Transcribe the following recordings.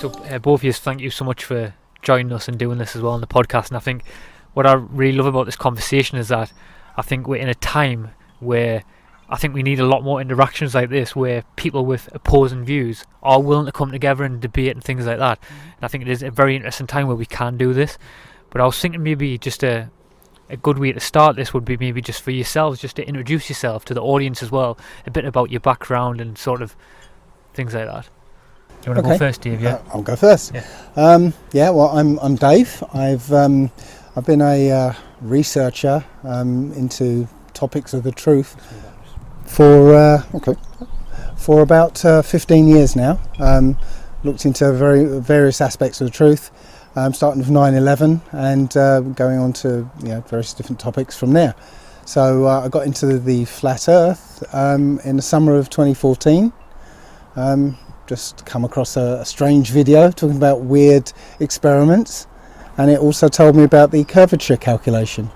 So both of you, thank you so much for joining us and doing this as well on the podcast. And I think what I really love about this conversation is that I think we're in a time where I think we need a lot more interactions like this, where people with opposing views are willing to come together and debate and things like that. And I think it is a very interesting time where we can do this. But I was thinking maybe just a good way to start this would be maybe just for yourselves, just to introduce yourself to the audience as well, a bit about your background and sort of things like that. Do you want to go first, Dave? Yeah, I'll go first. Yeah. Well, I'm Dave. I've been a researcher into topics of the truth for about 15 years now. Looked into various aspects of the truth, starting with 9/11 and going on to various different topics from there. So I got into the flat Earth in the summer of 2014. Just come across a strange video talking about weird experiments, and it also told me about the curvature calculation,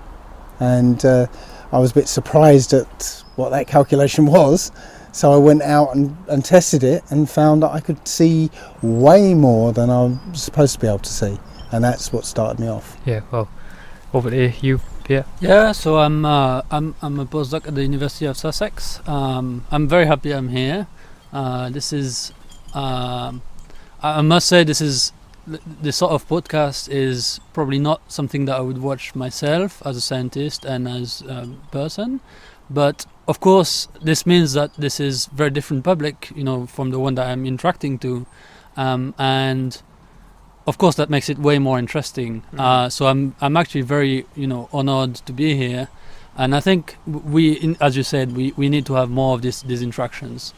and I was a bit surprised at what that calculation was, so I went out and tested it and found that I could see way more than I'm supposed to be able to see, and that's what started me off. Yeah, well, over to you, Pierre. Yeah, so I'm a postdoc at the University of Sussex. I'm very happy I'm here. This is I must say this sort of podcast is probably not something that I would watch myself as a scientist and as a person, but of course this means that this is very different public, from the one that I'm interacting to, and of course that makes it way more interesting. So I'm actually very honored to be here, and I think as you said, we need to have more of these interactions.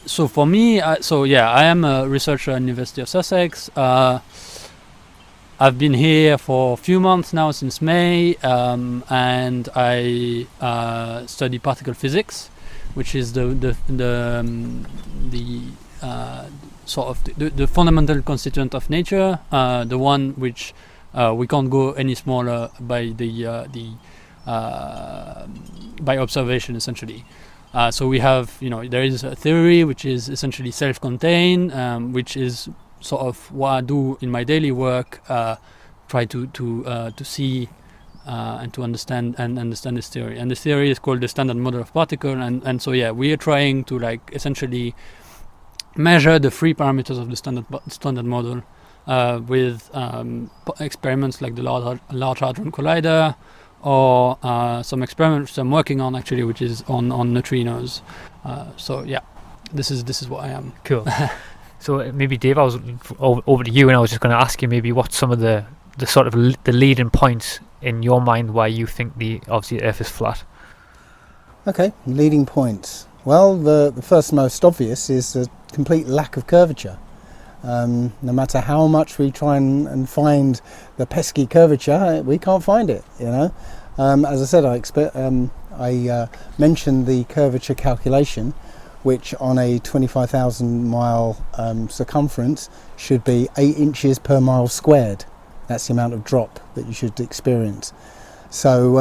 So for me, I am a researcher at the University of Sussex. I've been here for a few months now, since May, and I study particle physics, which is the fundamental constituent of nature, the one which we can't go any smaller by by observation, essentially. So we have, there is a theory which is essentially self-contained, which is sort of what I do in my daily work, try to see and to understand this theory. And this theory is called the standard model of particle. And so we are trying to essentially measure the free parameters of the standard model with experiments like the Large Hadron Collider, or some experiments I'm working on actually, which is on neutrinos. This is what I am. Cool. So maybe Dave, I was over to you, and I was just going to ask you maybe what some of the sort of the leading points in your mind why you think obviously the Earth is flat. Okay, leading points. Well, the first most obvious is the complete lack of curvature. No matter how much we try and find the pesky curvature, we can't find it. As I said, I mentioned the curvature calculation, which on a 25,000 mile circumference should be 8 inches per mile squared. That's the amount of drop that you should experience. So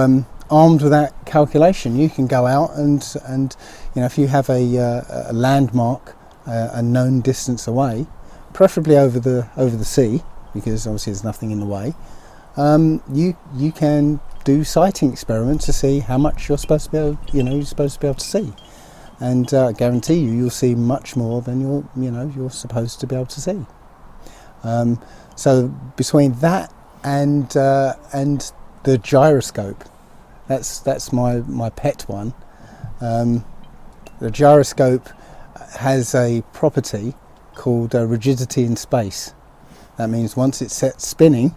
armed with that calculation, you can go out and if you have a landmark a known distance away, preferably over the sea, because obviously there's nothing in the way, you can do sighting experiments to see how much you're supposed to be able to see, and I guarantee you'll see much more than you're supposed to be able to see. So between that and the gyroscope, that's my pet one. The gyroscope has a property called rigidity in space. That means once it's set spinning,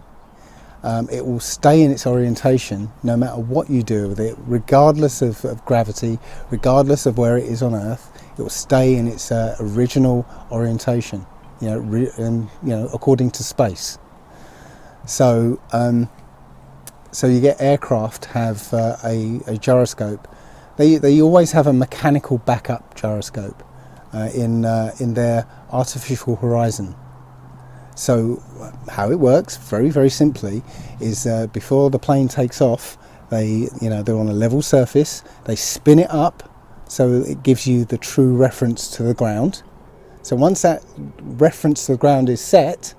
it will stay in its orientation no matter what you do with it, regardless of gravity, regardless of where it is on Earth. It will stay in its original orientation, according to space. So you get aircraft have a gyroscope. They always have a mechanical backup gyroscope in their artificial horizon. So how it works, very, very simply, is before the plane takes off, they're on a level surface, they spin it up so it gives you the true reference to the ground. So once that reference to the ground is set,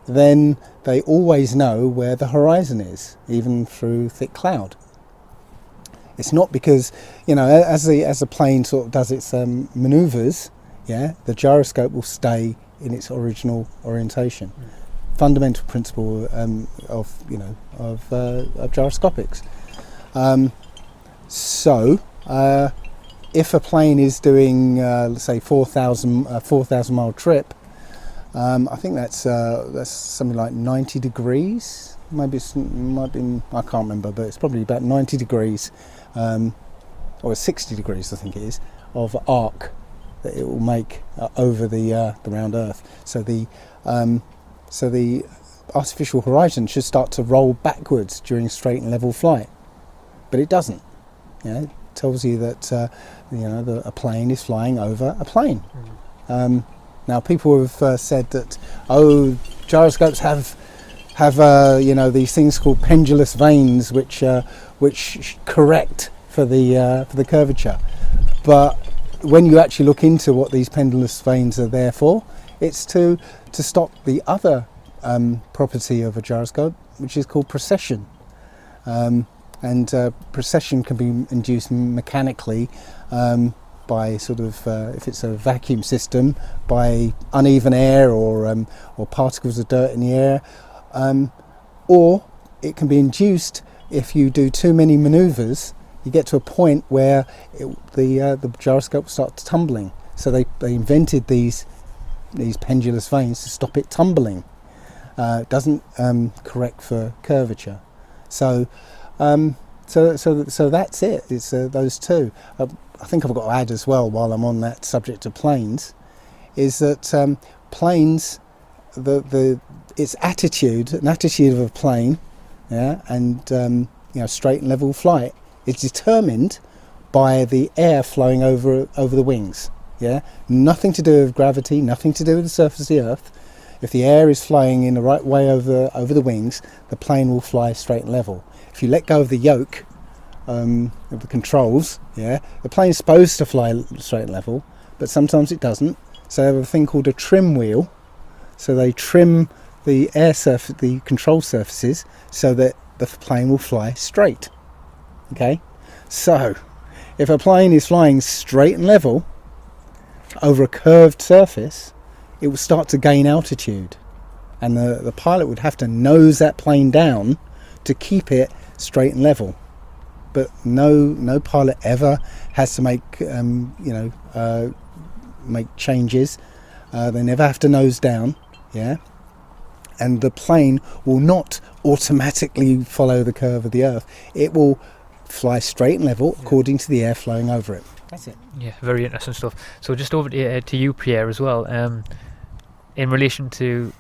then they always know where the horizon is, even through thick cloud. It's not because, as the plane sort of does its manoeuvres, the gyroscope will stay in its original orientation. Fundamental principle of gyroscopics. So if a plane is doing, let's say, 4,000 mile trip, I think that's something like 90 degrees. Maybe might be, I can't remember, but it's probably about 90 degrees, or 60 degrees, I think it is, of arc that it will make over the round Earth. So the artificial horizon should start to roll backwards during straight and level flight, but it doesn't. It tells you that a plane is flying over a plane. Now, people have said that gyroscopes have these things called pendulous vanes, which correct for the curvature. But when you actually look into what these pendulous vanes are there for, it's to stop the other property of a gyroscope, which is called precession. And precession can be induced mechanically by sort of, if it's a vacuum system, by uneven air or particles of dirt in the air, or it can be induced if you do too many manoeuvres. You get to a point where the gyroscope starts tumbling. So they invented these pendulous vanes to stop it tumbling. It doesn't correct for curvature. So that's it. It's those two. I think I've got to add as well, while I'm on that subject of planes, is that planes, its attitude, an attitude of a plane, and straight and level flight, is determined by the air flowing over the wings. Nothing to do with gravity, nothing to do with the surface of the Earth. If the air is flowing in the right way over the wings, the plane will fly straight and level. If you let go of the yoke of the controls, the plane's supposed to fly straight and level, but sometimes it doesn't. So they have a thing called a trim wheel. So they trim the the control surfaces, so that the plane will fly straight. Okay, so if a plane is flying straight and level over a curved surface, it will start to gain altitude, and the pilot would have to nose that plane down to keep it straight and level. But no pilot ever has to make changes. They never have to nose down, and the plane will not automatically follow the curve of the Earth. It will fly straight and level according to the air flowing over it. That's it. Yeah, very interesting stuff. So just over to you, Pierre, as well. In relation to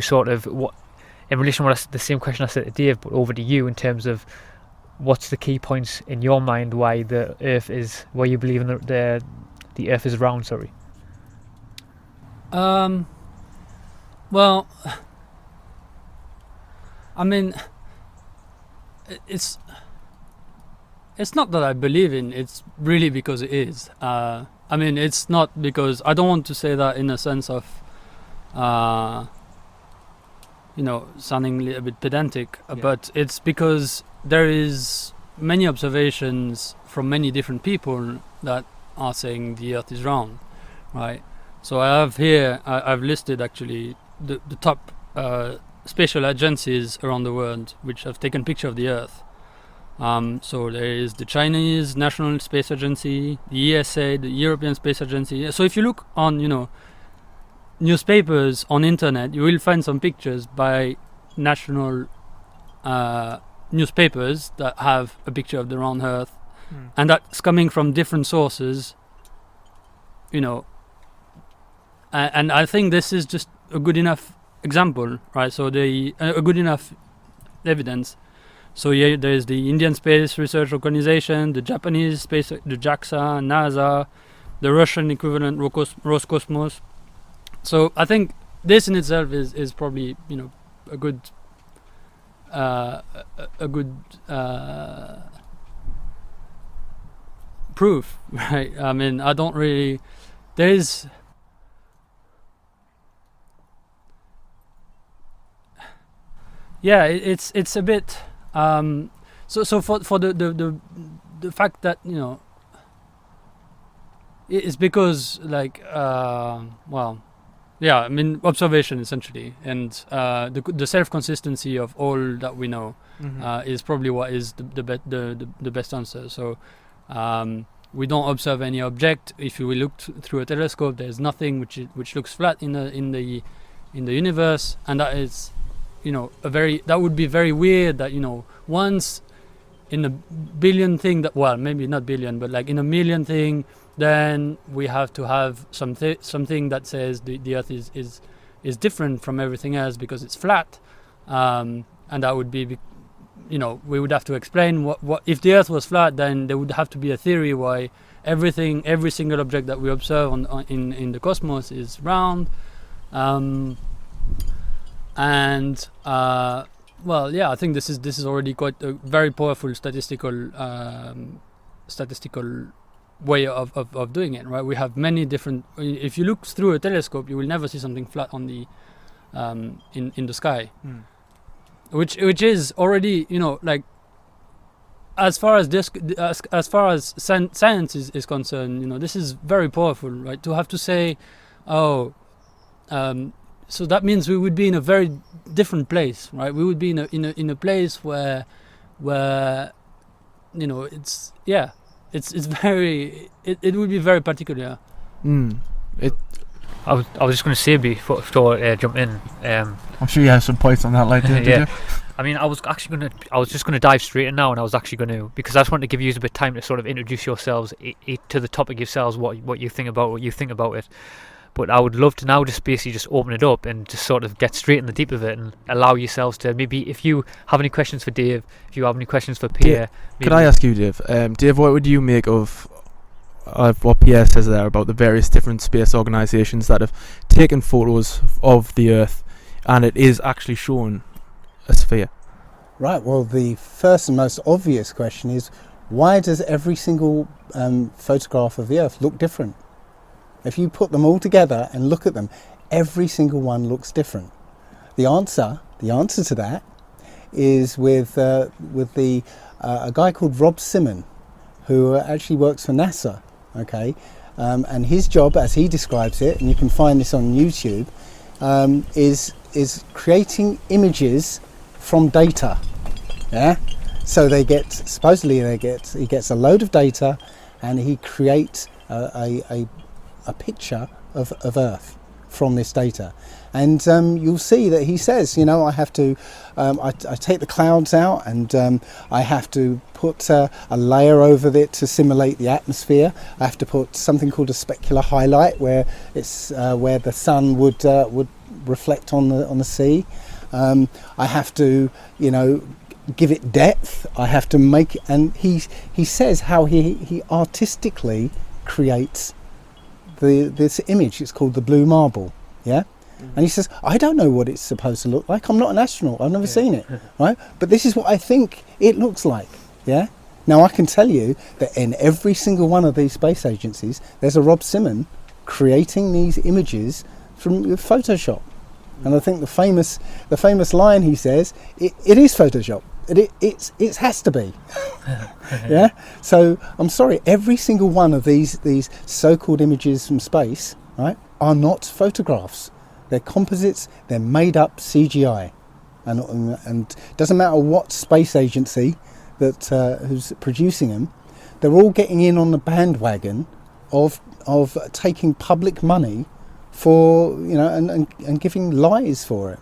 sort of what, in relation to the same question I said to Dave, but over to you in terms of what's the key points in your mind why the Earth is, why you believe in the Earth is round. Sorry. Well, I mean, it's not that I believe in. It's really because it is. I mean, it's not because, I don't want to say that in a sense of, sounding a little bit pedantic, but it's because there is many observations from many different people that are saying the Earth is round, right? So I have here, I've listed actually the top spatial agencies around the world which have taken picture of the Earth. So there is the Chinese National Space Agency, the ESA, the European Space Agency. So if you look on, newspapers on internet, you will find some pictures by national newspapers that have a picture of the round Earth, and that's coming from different sources, and I think this is just a good enough example, right? So a good enough evidence. So there's the Indian Space Research Organization, the Japanese space, the JAXA, NASA, the Russian equivalent Roscosmos. So I think this in itself is probably a good proof, right? I mean, I don't really there is. Yeah, it's a bit. So for the fact that, you know, it's because like well, yeah, I mean observation essentially, and the self consistency of all that we know is probably what is the best answer. So we don't observe any object. If we look through a telescope, there's nothing which looks flat in the universe, and that is, you know, that would be very weird that, you know, once in a billion thing that, well, maybe not billion, but like in a million thing, then we have to have something that says the Earth is different from everything else because it's flat, and that would be, you know, we would have to explain what if the Earth was flat, then there would have to be a theory why every single object that we observe in the cosmos is round, and well, yeah, I think this is already quite a very powerful statistical way of doing it, right? We have many different. If you look through a telescope, you will never see something flat on the in the sky, which is already, you know, like as far as science is concerned, you know, this is very powerful, right? To have to say, oh. So that means we would be in a very different place, right? We would be in a place where you know, it's very, it would be very particular. I was just going to say before jump in. I'm sure you have some points on that later. Did you? I mean, I was just going to dive straight in now, and I was actually going to, because I just wanted to give you a bit of time to sort of introduce yourselves to the topic yourselves, what you think about it. But I would love to now just basically just open it up and just sort of get straight in the deep of it and allow yourselves to, maybe if you have any questions for Dave, if you have any questions for Pierre. Could I ask you, Dave? Dave, what would you make of what Pierre says there about the various different space organisations that have taken photos of the Earth and it is actually shown a sphere? Right, well, the first and most obvious question is, why does every single photograph of the Earth look different? If you put them all together and look at them, every single one looks different. The answer to that is with a guy called Rob Simon, who actually works for NASA. Okay, and his job, as he describes it, and you can find this on YouTube, is creating images from data. Yeah, so he gets a load of data, and he creates a picture of Earth from this data, and you'll see that he says, you know, I have to I take the clouds out, and I have to put a layer over it to simulate the atmosphere. I have to put something called a specular highlight, where it's where the sun would reflect on the sea. I have to, you know, give it depth. I have to make, and he says how he artistically creates this image. It's called the blue marble, yeah. And he says, I don't know what it's supposed to look like. I'm not an astronaut. I've never seen it, right? But this is what I think it looks like, yeah. Now I can tell you that in every single one of these space agencies, there's a Rob Simon creating these images from Photoshop. And I think the famous line he says, it is Photoshop. It has to be. Yeah. So I'm sorry, every single one of these so-called images from space, right, are not photographs. They're composites. They're made up CGI, and doesn't matter what space agency that who's producing them, they're all getting in on the bandwagon of taking public money for, you know, and giving lies for it.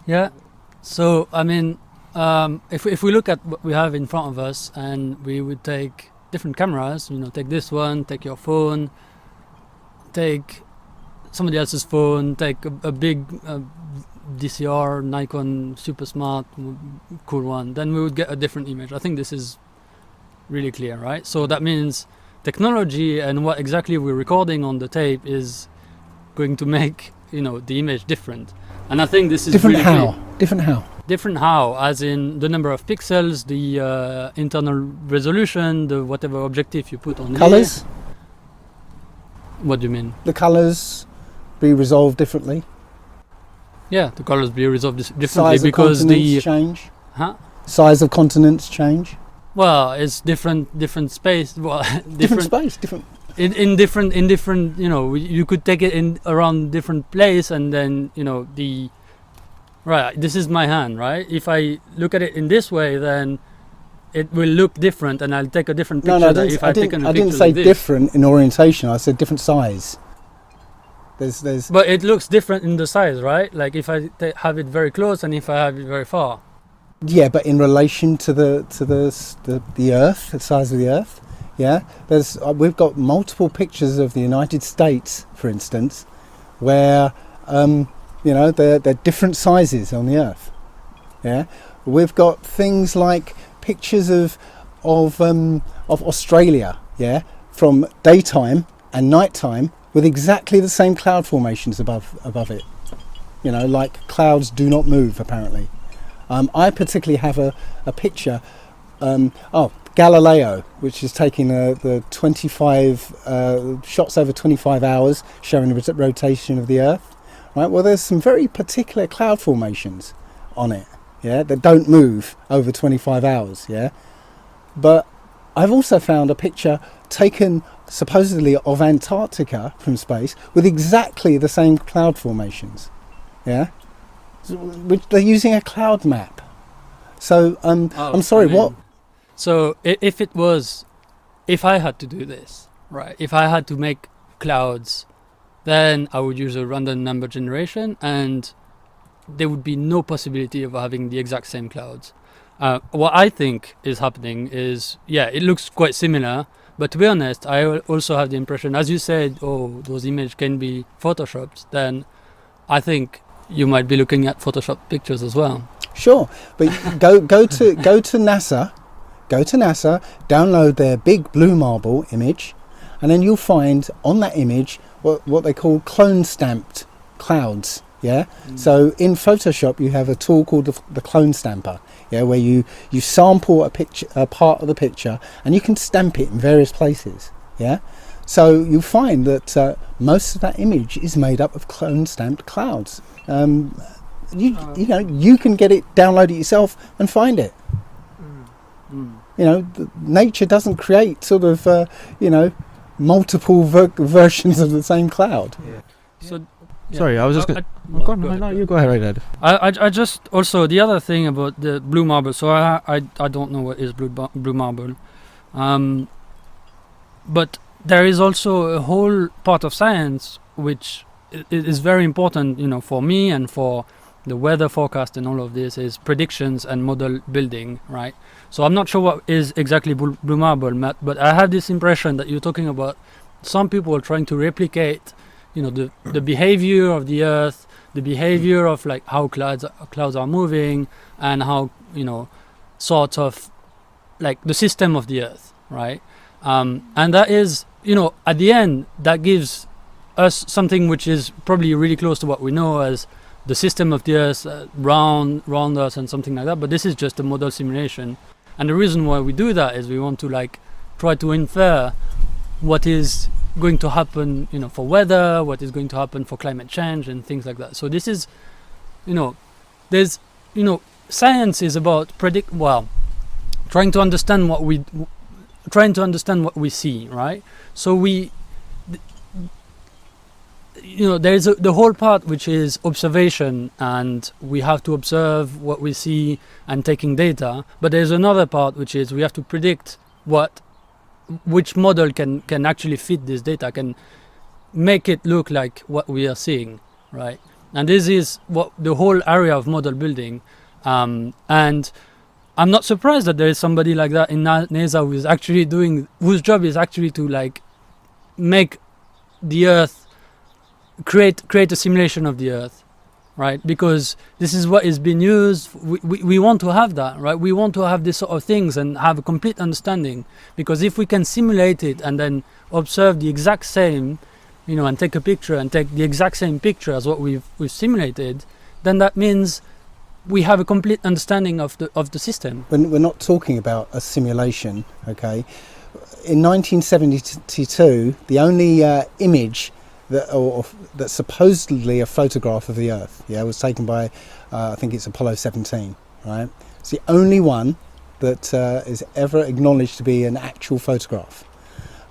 Yeah. So I mean, if we look at what we have in front of us, and we would take different cameras, you know, take this one, take your phone, take somebody else's phone, take a big DCR, Nikon, super smart, cool one, then we would get a different image. I think this is really clear, right? So that means technology and what exactly we're recording on the tape is going to make, you know, the image different. And I think this is different. Really How? clear. Different how? Different how, as in the number of pixels, the internal resolution, the whatever objective you put on Colors? What do you mean? The colours be resolved differently. Yeah, the colors be resolved differently Size because of continents change. Huh? Size of continents change. Well, it's different space. Well, Different space, different. in different. You know, you could take it in around different place, and then right. This is my hand, right? If I look at it in this way, then it will look different, and I'll take a different picture. I didn't say different in orientation. I said different size. There's. But it looks different in the size, right? Like if I have it very close, and if I have it very far. Yeah, but in relation to the Earth, the size of the Earth, yeah. We've got multiple pictures of the United States, for instance, where they're different sizes on the Earth. Yeah, we've got things like pictures of Australia, yeah, from daytime and nighttime with exactly the same cloud formations above it. You know, like clouds do not move apparently. I particularly have a picture, Galileo, which is taking the 25 shots over 25 hours showing the rotation of the Earth. Right. Well, there's some very particular cloud formations on it, yeah, that don't move over 25 hours, yeah. But I've also found a picture taken supposedly of Antarctica from space with exactly the same cloud formations, yeah. Which they're using a cloud map. So I'm sorry, what? So if I had to do this, right? If I had to make clouds, then I would use a random number generation, and there would be no possibility of having the exact same clouds. What I think is happening is, it looks quite similar, but to be honest, I also have the impression, as you said, those images can be photoshopped, then I think you might be looking at Photoshop pictures as well. Sure, but go to NASA, download their big blue marble image, and then you'll find on that image what they call clone stamped clouds. Yeah. So in Photoshop you have a tool called the clone stamper. Yeah, where you sample a part of the picture and you can stamp it in various places. Yeah. So you'll find that most of that image is made up of clone stamped clouds. You can get it, download it yourself and find it. You know, nature doesn't create sort of multiple versions of the same cloud. Yeah. So sorry, I was just going. You go ahead, right, Ed. I just also the other thing about the blue marble. So I don't know what is blue marble, but there is also a whole part of science which is very important, for me and for the weather forecast and all of this, is predictions and model building, right? So I'm not sure what is exactly blue marble, Matt, but I have this impression that you're talking about some people trying to replicate, the behavior of the Earth, the behavior of like how clouds are moving, and how sort of like the system of the Earth, right? And that is, at the end, that gives us something which is probably really close to what we know as the system of the Earth, round us and something like that. But this is just a model simulation, and the reason why we do that is we want to like try to infer what is going to happen, for weather, what is going to happen for climate change and things like that. So this is, there's, science is about trying to understand what we see, right? So there's the whole part which is observation, and we have to observe what we see and taking data. But there's another part which is we have to predict which model can actually fit this data, can make it look like what we are seeing, right? And this is what the whole area of model building. And I'm not surprised that there is somebody like that in NASA who is actually whose job is actually to like make the Earth, create a simulation of the Earth, right? Because this is what is being used. We want to have that, right? We want to have this sort of things and have a complete understanding, because if we can simulate it and then observe the exact same, and take a picture and take the exact same picture as what we've simulated, then that means we have a complete understanding of the system. We're not talking about a simulation, okay? in 1972, the only image that's supposedly a photograph of the Earth, was taken by, I think it's Apollo 17, right? It's the only one that is ever acknowledged to be an actual photograph.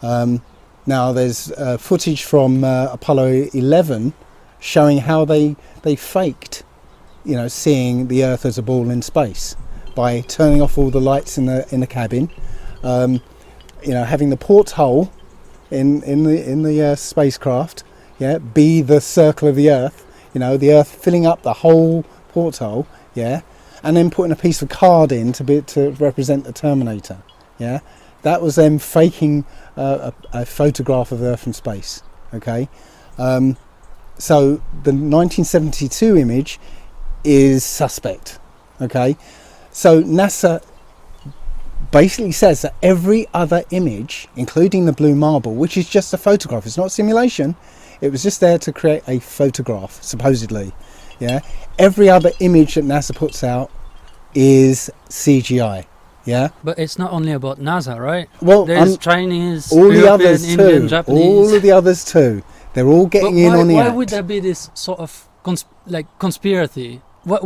Now there's footage from Apollo 11 showing how they faked, seeing the Earth as a ball in space by turning off all the lights in the cabin, having the porthole in the spacecraft, be the circle of the Earth, the Earth filling up the whole porthole, and then putting a piece of card in to represent the Terminator, That was them faking a photograph of Earth from space, okay? So the 1972 image is suspect, okay? So NASA basically says that every other image, including the blue marble, which is just a photograph, it's not a simulation, it was just there to create a photograph, supposedly, Every other image that NASA puts out is CGI, But it's not only about NASA, right? Well, there's Chinese, all European, the others Indian, too. Japanese. All of the others too. They're all getting in on the why act. would there be this sort of conspiracy? What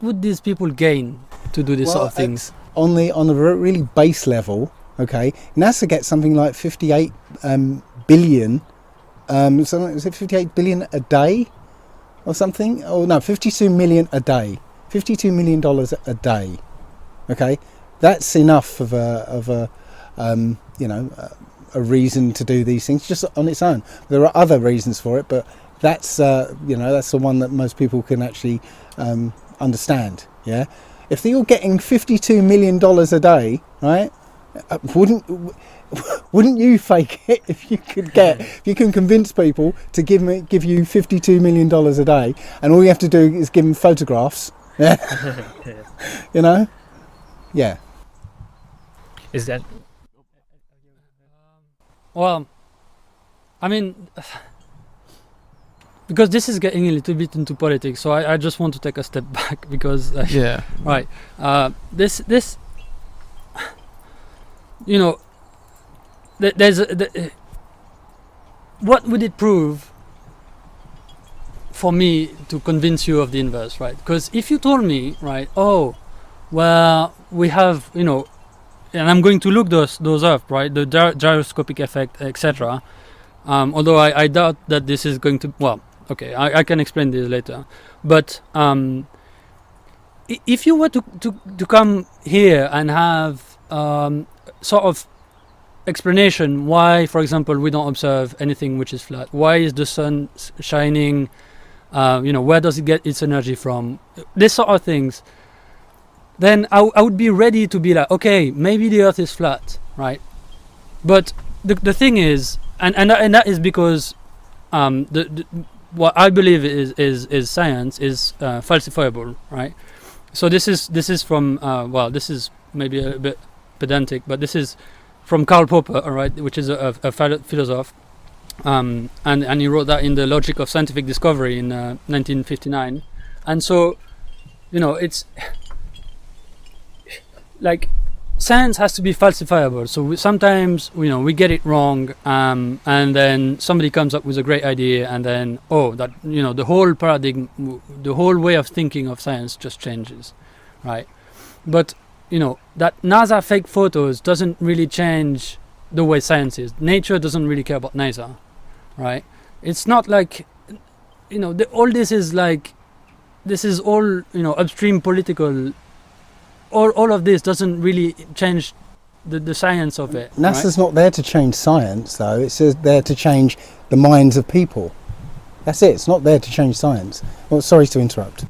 would these people gain to do this sort of things? On the really base level, okay, NASA gets something like 58 billion. Is it 58 billion a day or something? Oh no, 52 million a day. $52 million a day. Okay, that's enough of a reason to do these things just on its own. There are other reasons for it, but that's that's the one that most people can actually understand. If they're all getting $52 million a day, right? Wouldn't you fake it if you can convince people to give you $52 million a day, and all you have to do is give them photographs? Yeah. Is that? Well, I mean, because this is getting a little bit into politics, so I just want to take a step back because, right, this, what would it prove for me to convince you of the inverse, right? Because if you told me, right, we have, and I'm going to look those up, right, the gyroscopic effect, etc. Although I doubt that this is going to, okay, I can explain this later. But if you were to come here and have sort of explanation why, for example, we don't observe anything which is flat, why is the sun shining, where does it get its energy from, this sort of things, then I would be ready to be like, okay, maybe the Earth is flat, right? But the thing is, and that is because what I believe is science is falsifiable, right? So this is from this is maybe a bit pedantic, but this is from Karl Popper, all right, which is a philosopher, and he wrote that in The Logic of Scientific Discovery in 1959, and so it's like science has to be falsifiable. So sometimes we get it wrong, and then somebody comes up with a great idea, and then the whole paradigm, the whole way of thinking of science just changes, right? But that NASA fake photos doesn't really change the way science is. Nature doesn't really care about NASA, right? It's not like all this is like, this is all upstream political. All of this doesn't really change the science of it. NASA's not there to change science, though. It's there to change the minds of people. That's it. It's not there to change science. Well, sorry to interrupt.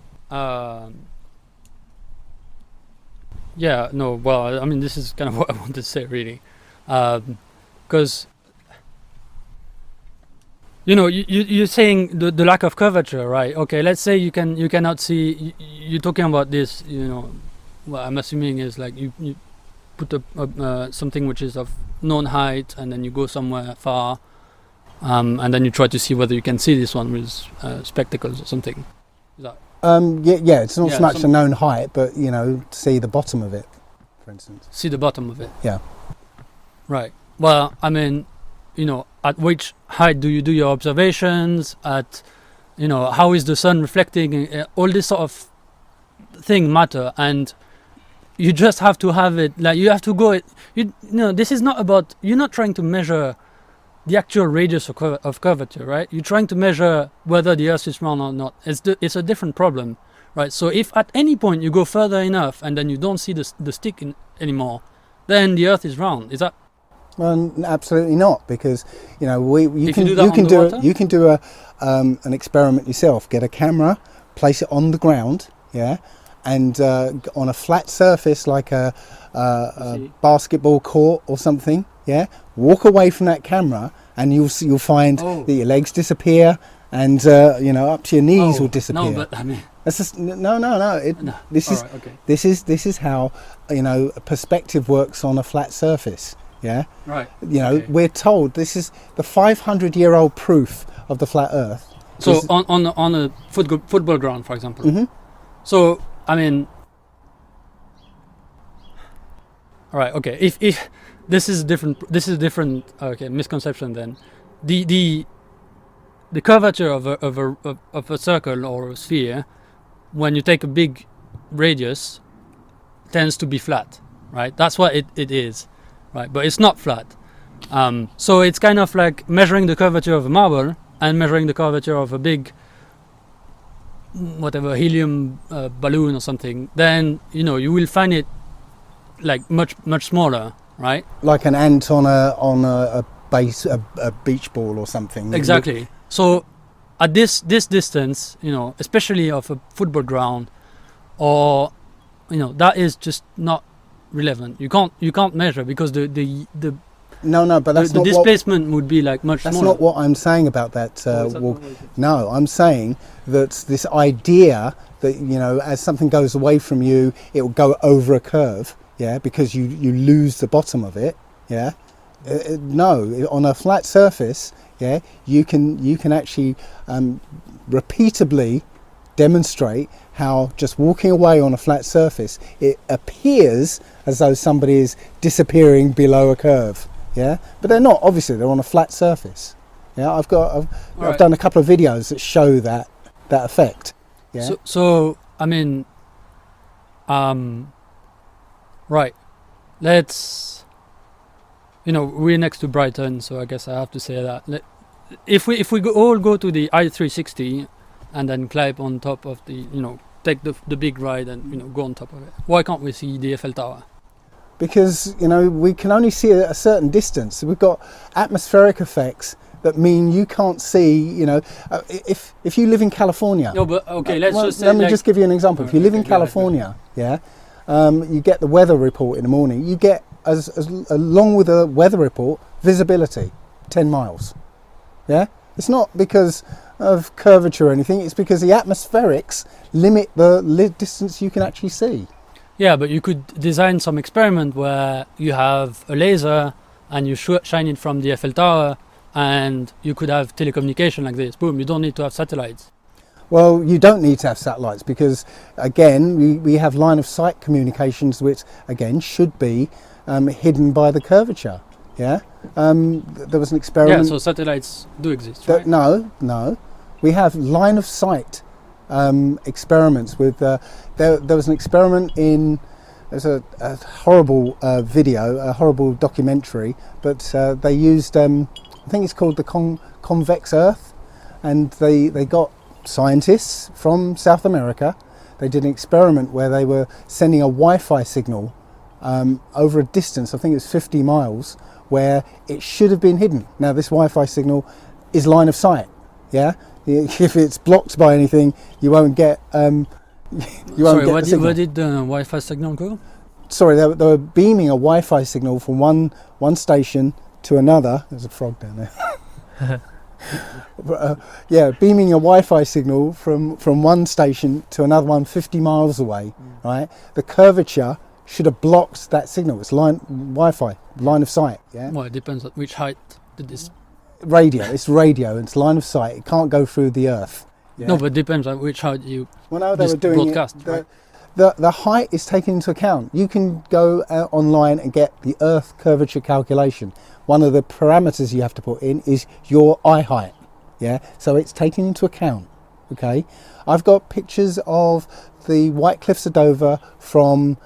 This is kind of what I wanted to say, really, because you're saying the lack of curvature, right? Okay, let's say you cannot see. You're talking about this, what I'm assuming is like you put something which is of known height, and then you go somewhere far, and then you try to see whether you can see this one with spectacles or something. Is that? It's not so much a known height, but see the bottom of it, for instance. See the bottom of it. Yeah. Right. Well, I mean, at which height do you do your observations? How is the sun reflecting? All this sort of thing matter, and you just have to have it. Like you have to go. This is not about. You're not trying to measure the actual radius of curvature, right? You're trying to measure whether the Earth is round or not. It's a different problem, right? So if at any point you go further enough and then you don't see the stick anymore, then the Earth is round. Is that? Well, absolutely not, because you can do an experiment yourself. Get a camera, place it on the ground, yeah, and on a flat surface like a basketball court or something, yeah. Walk away from that camera, and you'll find that your legs disappear, and up to your knees will disappear. No, but I mean, that's just, no. This is how perspective works on a flat surface. Yeah. Right. We're told this is the 500-year-old proof of the flat Earth. So on a football ground, for example. Mm-hmm. So I mean, all right. Okay. If this is different. Okay, misconception then. The curvature of a circle or a sphere, when you take a big radius, tends to be flat, right? That's what it is, right? But it's not flat. So it's kind of like measuring the curvature of a marble and measuring the curvature of a big, whatever, helium balloon or something. Then you will find it like much smaller. Right, like an ant on a beach ball or something. Exactly. So at this distance, especially of a football ground, or that is just not relevant. You can't measure, because the but that's the not displacement would be like much smaller. That's not what I'm saying about that. No, I'm saying that this idea that as something goes away from you, it will go over a curve. Yeah, because you lose the bottom of it. Yeah, no, on a flat surface, yeah, you can actually repeatably demonstrate how just walking away on a flat surface, it appears as though somebody is disappearing below a curve. Yeah, but they're not. Obviously, they're on a flat surface. Yeah, I've done a couple of videos that show that effect. Yeah. So I mean, right. Let's. We're next to Brighton, so I guess I have to say that. If we all go to the I-360 and then climb on top of the, take the big ride and go on top of it, why can't we see the Eiffel Tower? Because we can only see a certain distance. We've got atmospheric effects that mean you can't see. If you live in California. No, but okay, let me just give you an example. If you live in California, yeah. You get the weather report in the morning. You get, as along with the weather report, visibility, 10 miles. Yeah, it's not because of curvature or anything. It's because the atmospherics limit the distance you can actually see. Yeah, but you could design some experiment where you have a laser and you shine it from the Eiffel Tower, and you could have telecommunication like this. Boom! You don't need to have satellites. Well, you don't need to have satellites, because, again, we have line of sight communications, which, again, should be hidden by the curvature. Yeah, there was an experiment. Yeah, so satellites do exist, right? No. We have line of sight experiments with. There was an experiment in. There's a horrible video, a horrible documentary, but they used. I think it's called the convex Earth, and they got scientists from South America. They did an experiment where they were sending a Wi-Fi signal over a distance, I think it's 50 miles, where it should have been hidden. Now, this Wi-Fi signal is line of sight. Yeah, if it's blocked by anything, you won't get. Where did the Wi-Fi signal go? Sorry, they were beaming a Wi-Fi signal from one station to another. There's a frog down there. Beaming a Wi-Fi signal from one station to another one 50 miles away, right? The curvature should have blocked that signal. It's Wi-Fi, line of sight, yeah? Well, it depends on which height did this... Radio, it's line of sight. It can't go through the Earth. Yeah? No, but it depends on which height you they were doing broadcast, right? the height is taken into account. You can go online and get the Earth curvature calculation. One of the parameters you have to put in is your eye height. Yeah, so it's taken into account. Okay, I've got pictures of the White Cliffs of Dover from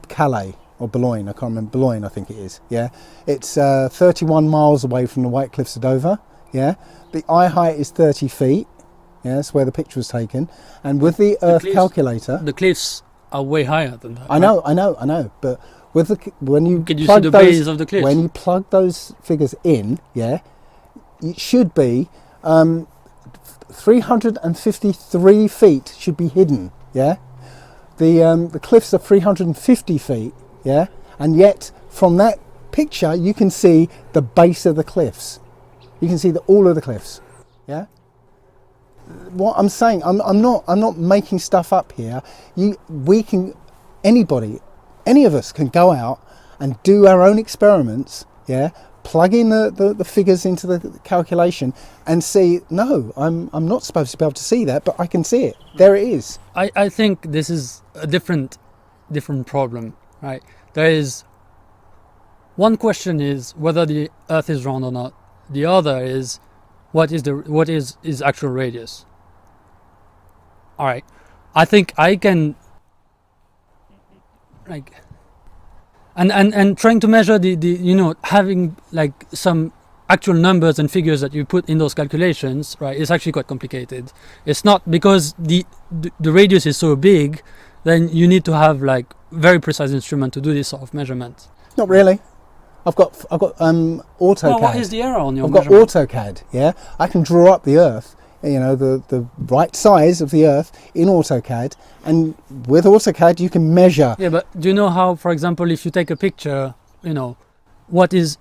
Calais or Boulogne. I can't remember. Boulogne, I think it is. Yeah, it's 31 miles away from the White Cliffs of Dover. Yeah, the eye height is 30 feet. Yeah, that's where the picture was taken. And with the Earth calculator, the cliffs are way higher than that. I know. But with when you can you plug see the base of the cliffs? When you plug those figures in, yeah, it should be 353 feet should be hidden. Yeah, the cliffs are 350 feet. Yeah, and yet from that picture you can see the base of the cliffs. You can see all of the cliffs. Yeah. What I'm saying, I'm not making stuff up here. Any of us can go out and do our own experiments. Yeah, plug in the figures into the calculation and see. No, I'm not supposed to be able to see that, but I can see it. There it is. I think this is a different problem, right? There is one question is whether the Earth is round or not. The other is what is its actual radius. All right, I think I can and trying to measure the having like some actual numbers and figures that you put in those calculations, right, is actually quite complicated. It's not because the radius is so big, then you need to have like very precise instrument to do this sort of measurement. Not really. I've got AutoCAD. Well, what is the error on your I've got measurement? AutoCAD, yeah? I can draw up the Earth, the right size of the Earth in AutoCAD, and with AutoCAD you can measure. Yeah, but do you know how, for example, if you take a picture, what is,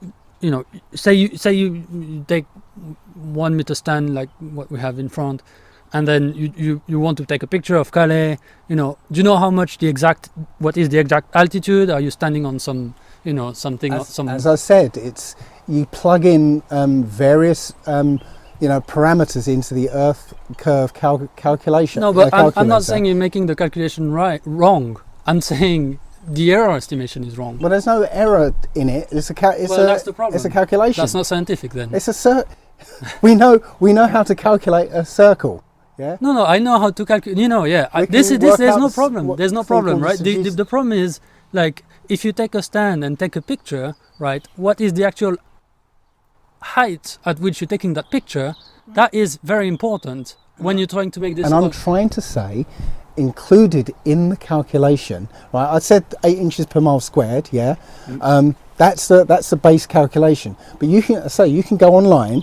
say you take 1 meter stand like what we have in front, and then you want to take a picture of Calais, do you know how much what is the exact altitude? Are you standing on some something? As I said, it's you plug in various parameters into the Earth curve calculation. No, but I'm not saying you're making the calculation wrong. I'm saying the error estimation is wrong. Well, there's no error in it. That's the problem. It's a calculation. That's not scientific then. It's we know how to calculate a circle. Yeah. No, I know how to calculate. Yeah. There's no problem. There's no problem, right? The problem is like if you take a stand and take a picture, right? What is the actual height at which you're taking that picture? That is very important when you're trying to make this. And I'm trying to say, included in the calculation, right? I said 8 inches per mile squared. Yeah. That's the base calculation. But you can go online,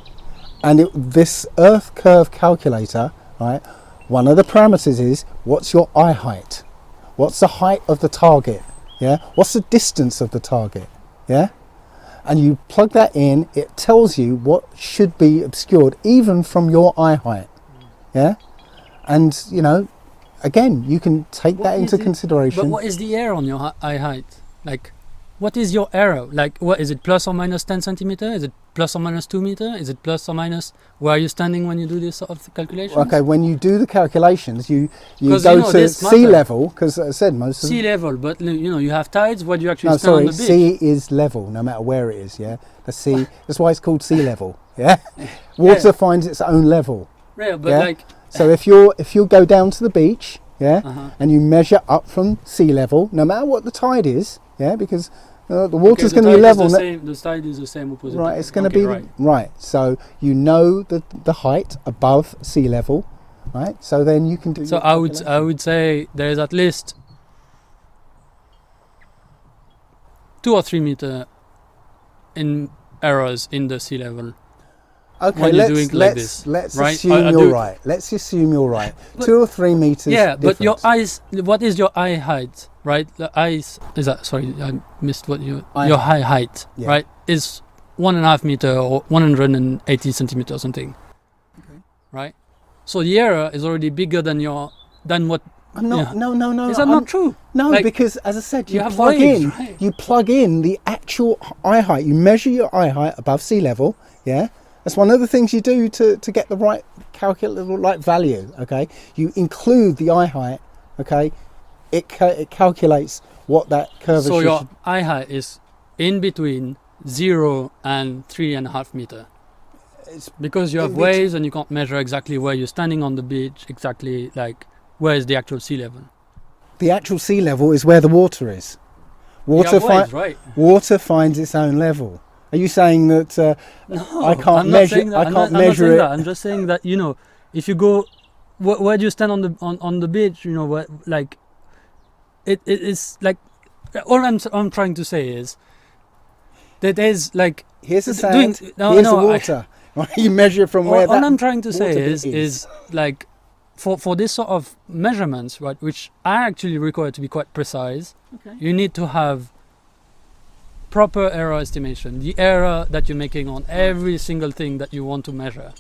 and this Earth curve calculator, right? One of the parameters is what's your eye height? What's the height of the target? Yeah. What's the distance of the target? Yeah. And you plug that in, it tells you what should be obscured even from your eye height. Yeah. And again, you can take that into consideration. But what is the error on your eye height? Like, what is your error? Like, what is it? Plus or minus 10 centimeter? Is it plus or minus 2 meter? Is it plus or minus? Where are you standing when you do this sort of calculations? Okay, when you do the calculations, you go to sea level, because as I said, most of sea level. But you have tides. What do you actually stand on the beach? Sea is level, no matter where it is. Yeah, the sea. That's why it's called sea level. Yeah, water finds its own level. Yeah, but so if you go down to the beach, and you measure up from sea level, no matter what the tide is, because the water's going to be level. The tide is the same opposite. Right, it's going to be right. So the height above sea level, right? So then you can do. So I would say there is at least 2 or 3 meter in errors in the sea level. Okay, let's assume you're right. Let's assume you're right. 2 or 3 meters. Yeah, difference. but your eyes. What is your eye height? Right, the eyes is that. Sorry, I missed what your eye height. Yeah. Right, is 1.5 meter or 180 centimeter or something. Okay. Right, so the error is already bigger than what. No. Is that not true? No, because as I said, you plug in the actual eye height. You measure your eye height above sea level. Yeah. That's one of the things you do to get the right value. Okay, you include the eye height. okay, it calculates what that curvature So your should. eye height is in between 0 and 3.5 meter. It's Because you have in bet- waves and you can't measure exactly where you're standing on the beach, exactly like where is the actual sea level. the actual sea level is where the water is. You Water have waves, right? water finds its own level. Are you saying that No, I can't I'm not measure? saying that. I I'm can't not, I'm not measure saying it. that. I'm just saying that, you know, if you go, where do you stand on the beach? You know, where, like, it is like, all I'm trying to say is that there's like Here's the doing- sand. no, here's no, the water. You measure from where all that. I'm trying to say water is bit is like for this sort of measurements, right, which are actually required to be quite precise, Okay. you need to have proper error estimation, the error that you're making on every single thing that you want to measure,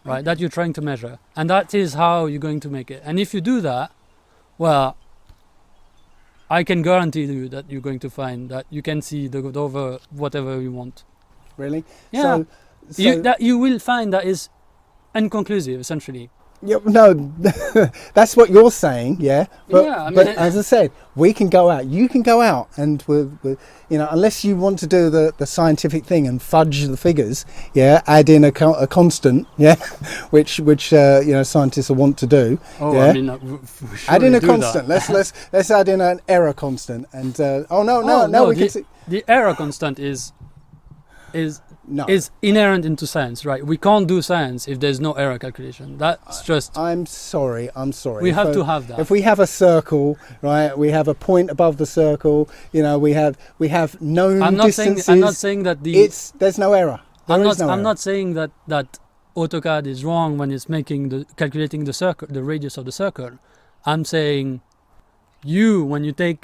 right, that you're trying to measure, and that is how you're going to make it. And if you do that, well, I can guarantee you that you're going to find that you can see the over whatever you want. Really? Yeah. So You will find that is inconclusive, essentially. yeah, no, that's what you're saying, yeah. But, Yeah, I mean, but as I said, we can go out. You can go out, and with you know, unless you want to do the scientific thing and fudge the figures, yeah, add in a constant, yeah, which you know, scientists will want to do. Oh, yeah. I mean, Add in a constant. Let's add in an error constant. And we can see. The error constant is No, inherent into science, right? We can't do science if there's no error calculation. That's just I'm sorry. we If, have to have that. If we have a circle, right, we have a point above the circle. You know, we have known I'm not distances. saying that the There's no error. I'm There is no not I'm error. not saying that AutoCAD is wrong when it's calculating the circle, the radius of the circle. I'm saying when you take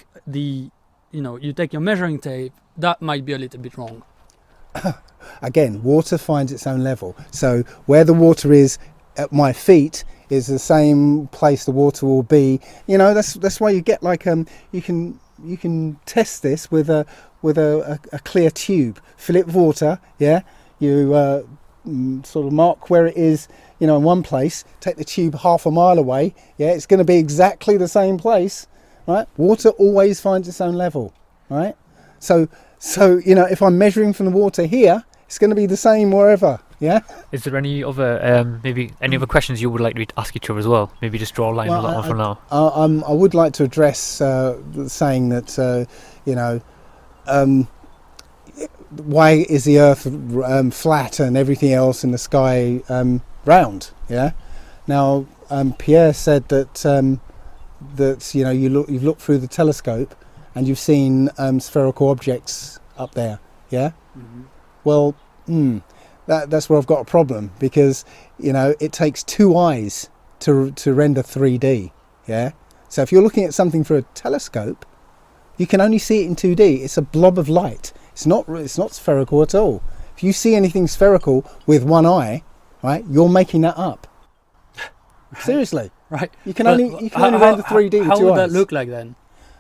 you take your measuring tape, that might be a little bit wrong. Again, water finds its own level. So where the water is at my feet is the same place the water will be. You know, that's why you get like you can test this with a clear tube. Fill it with water. Yeah, you sort of mark where it is. You know, in one place. Take the tube half a mile away. Yeah, it's going to be exactly the same place. Right? Water always finds its own level. Right? So you know, if I'm measuring from the water here, it's going to be the same wherever. Yeah. Is there any other maybe any other questions you would like to ask each other as well? Maybe just draw a line on that one for now. I would like to address saying that you know, why is the Earth flat and everything else in the sky round? Yeah. Now Pierre said that you know, you've looked through the telescope and you've seen spherical objects up there. Yeah. Mm-hmm. Well, that's where I've got a problem, because you know, it takes two eyes to render 3D. Yeah. So if you're looking at something through a telescope, you can only see it in 2D. It's a blob of light. It's not spherical at all. If you see anything spherical with one eye, right, you're making that up. Seriously. Right. You can only render 3D with how two would eyes. that look like then?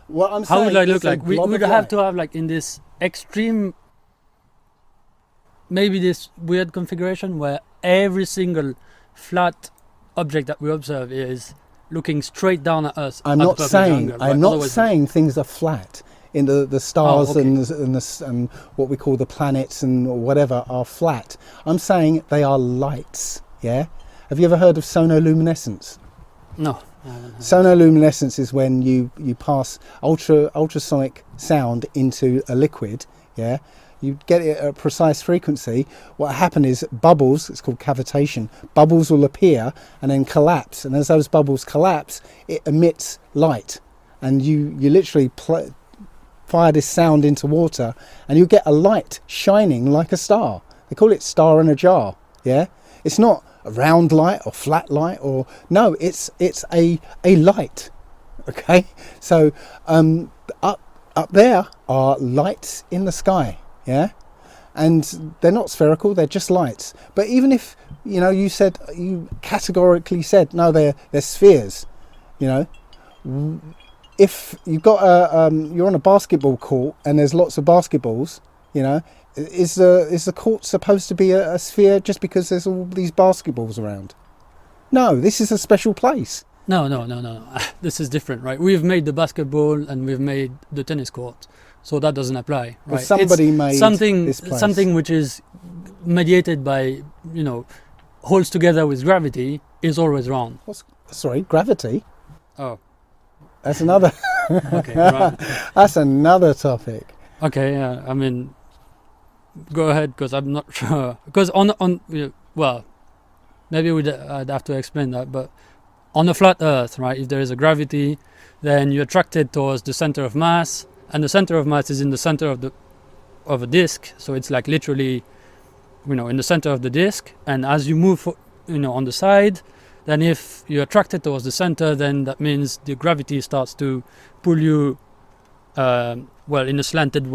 What I'm How saying would that look is a like? We blob would of have light. to have, like, in this extreme, maybe this weird configuration where every single flat object that we observe is looking straight down at us. I'm at not the perfect saying angle, right? I'm not Otherwise- saying things are flat. In the stars okay. and what we call the planets and whatever are flat. I'm saying they are lights. Yeah. Have you ever heard of sonoluminescence? No. I haven't heard. Sonoluminescence is when you pass ultrasonic sound into a liquid. Yeah. You get it at a precise frequency. What happens is bubbles, it's called cavitation, bubbles will appear and then collapse. And as those bubbles collapse, it emits light. And you literally fire this sound into water and you get a light shining like a star. They call it star in a jar. Yeah. It's not a round light or flat light or no, it's a light. Okay. So up there are lights in the sky. Yeah. And they're not spherical, they're just lights. But even if, you know, you categorically said no, they're spheres, you know, if you've got you're on a basketball court and there's lots of basketballs, you know, is the court supposed to be a sphere just because there's all these basketballs around? No, this is a special place. No. This is different, right? We've made the basketball and we've made the tennis court, so that doesn't apply, But right? somebody made something this place. something which is mediated by, holds together with gravity is always wrong. Sorry, gravity. Oh, That's another. okay, right. That's another topic. Okay, yeah. I mean, go ahead, because I'm not sure. Because well, maybe I'd have to explain that. But on a flat Earth, right, if there is a gravity, then you're attracted towards the center of mass, and the center of mass is in the center of a disk. So it's like literally, in the center of the disk. And as you move, on the side, then if you're attracted towards the center, then that means the gravity starts to pull you, in a slanted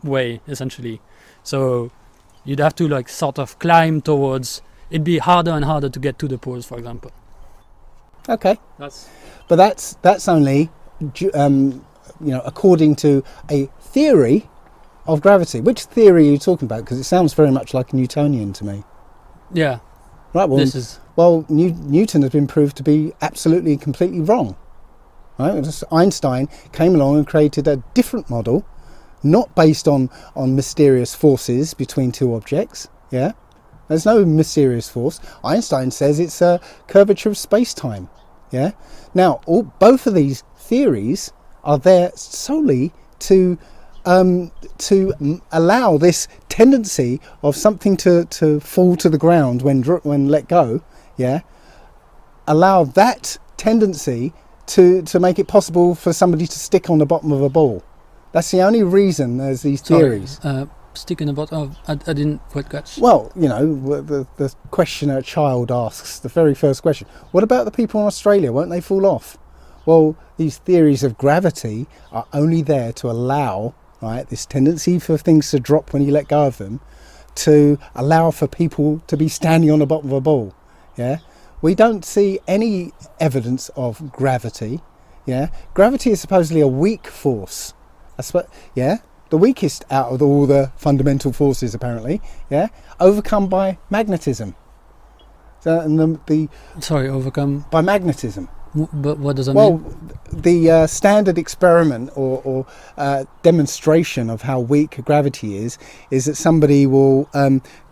way, essentially. So you'd have to like sort of climb towards. It'd be harder and harder to get to the poles, for example. Okay, That's but that's only, according to a theory of gravity. Which theory are you talking about? Because it sounds very much like a Newtonian to me. yeah. Right. Well, This is Newton has been proved to be absolutely and completely wrong. Right? Just Einstein came along and created a different model, not based on mysterious forces between two objects. Yeah, there's no mysterious force. Einstein says it's a curvature of space-time. Yeah. Now, both of these theories are there solely to allow this tendency of something to fall to the ground when let go. Yeah. Allow that tendency to make it possible for somebody to stick on the bottom of a ball. That's the only reason there's these theories. Stick in the bottom. I didn't quite catch. Well, the question a child asks, the very first question, what about the people in Australia? Won't they fall off? Well, these theories of gravity are only there to allow, right, this tendency for things to drop when you let go of them, to allow for people to be standing on the bottom of a ball. Yeah, we don't see any evidence of gravity. Yeah, gravity is supposedly a weak force. Yeah, the weakest out of all the fundamental forces, apparently. Yeah, overcome by magnetism. So, and Overcome. by magnetism. But what does that Well, mean? the standard experiment or demonstration of how weak gravity is that somebody will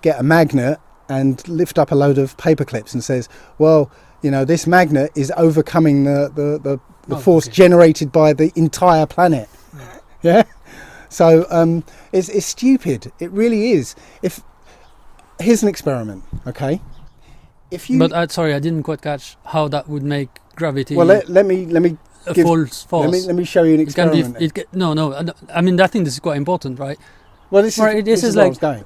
get a magnet and lift up a load of paper clips and says, well, this magnet is overcoming the force generated by the entire planet. Yeah. So it's stupid. It really is. Here's an experiment, okay? But I didn't quite catch how that would make gravity. Well, let me a false force. let me show you an experiment. I mean, I think this is quite important, right? Well, this is where I was going.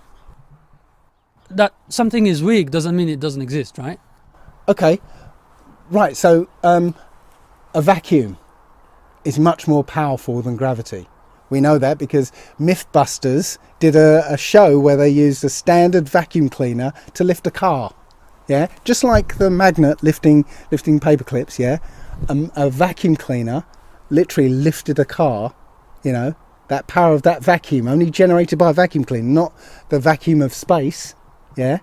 That something is weak doesn't mean it doesn't exist, right? Okay, right. So a vacuum is much more powerful than gravity. We know that because Mythbusters did a show where they used a standard vacuum cleaner to lift a car. Yeah, just like the magnet lifting paper clips. Yeah, a vacuum cleaner literally lifted a car. That power of that vacuum, only generated by a vacuum cleaner, not the vacuum of space. Yeah,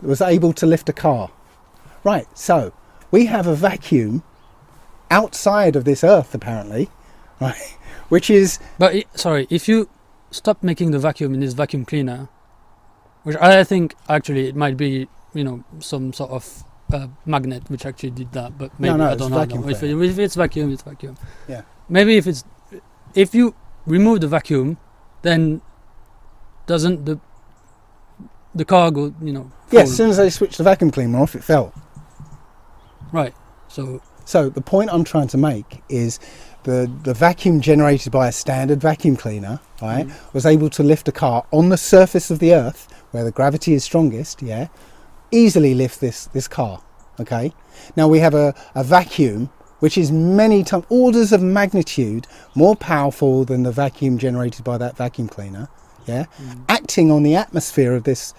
was able to lift a car. Right. So we have a vacuum outside of this Earth, apparently, right? Which is. But if you stop making the vacuum in this vacuum cleaner, which I think actually it might be. Some sort of magnet which actually did that, but maybe I don't know. If it's vacuum, it's vacuum. Yeah. Maybe if you remove the vacuum, then doesn't the car go? Yeah. Fall? As soon as they switched the vacuum cleaner off, it fell. Right. So the point I'm trying to make is the vacuum generated by a standard vacuum cleaner, right, was able to lift a car on the surface of the Earth where the gravity is strongest. Yeah. Easily lift this car. Okay, now we have a vacuum which is many times, orders of magnitude more powerful than the vacuum generated by that vacuum cleaner. Yeah, acting on the atmosphere of this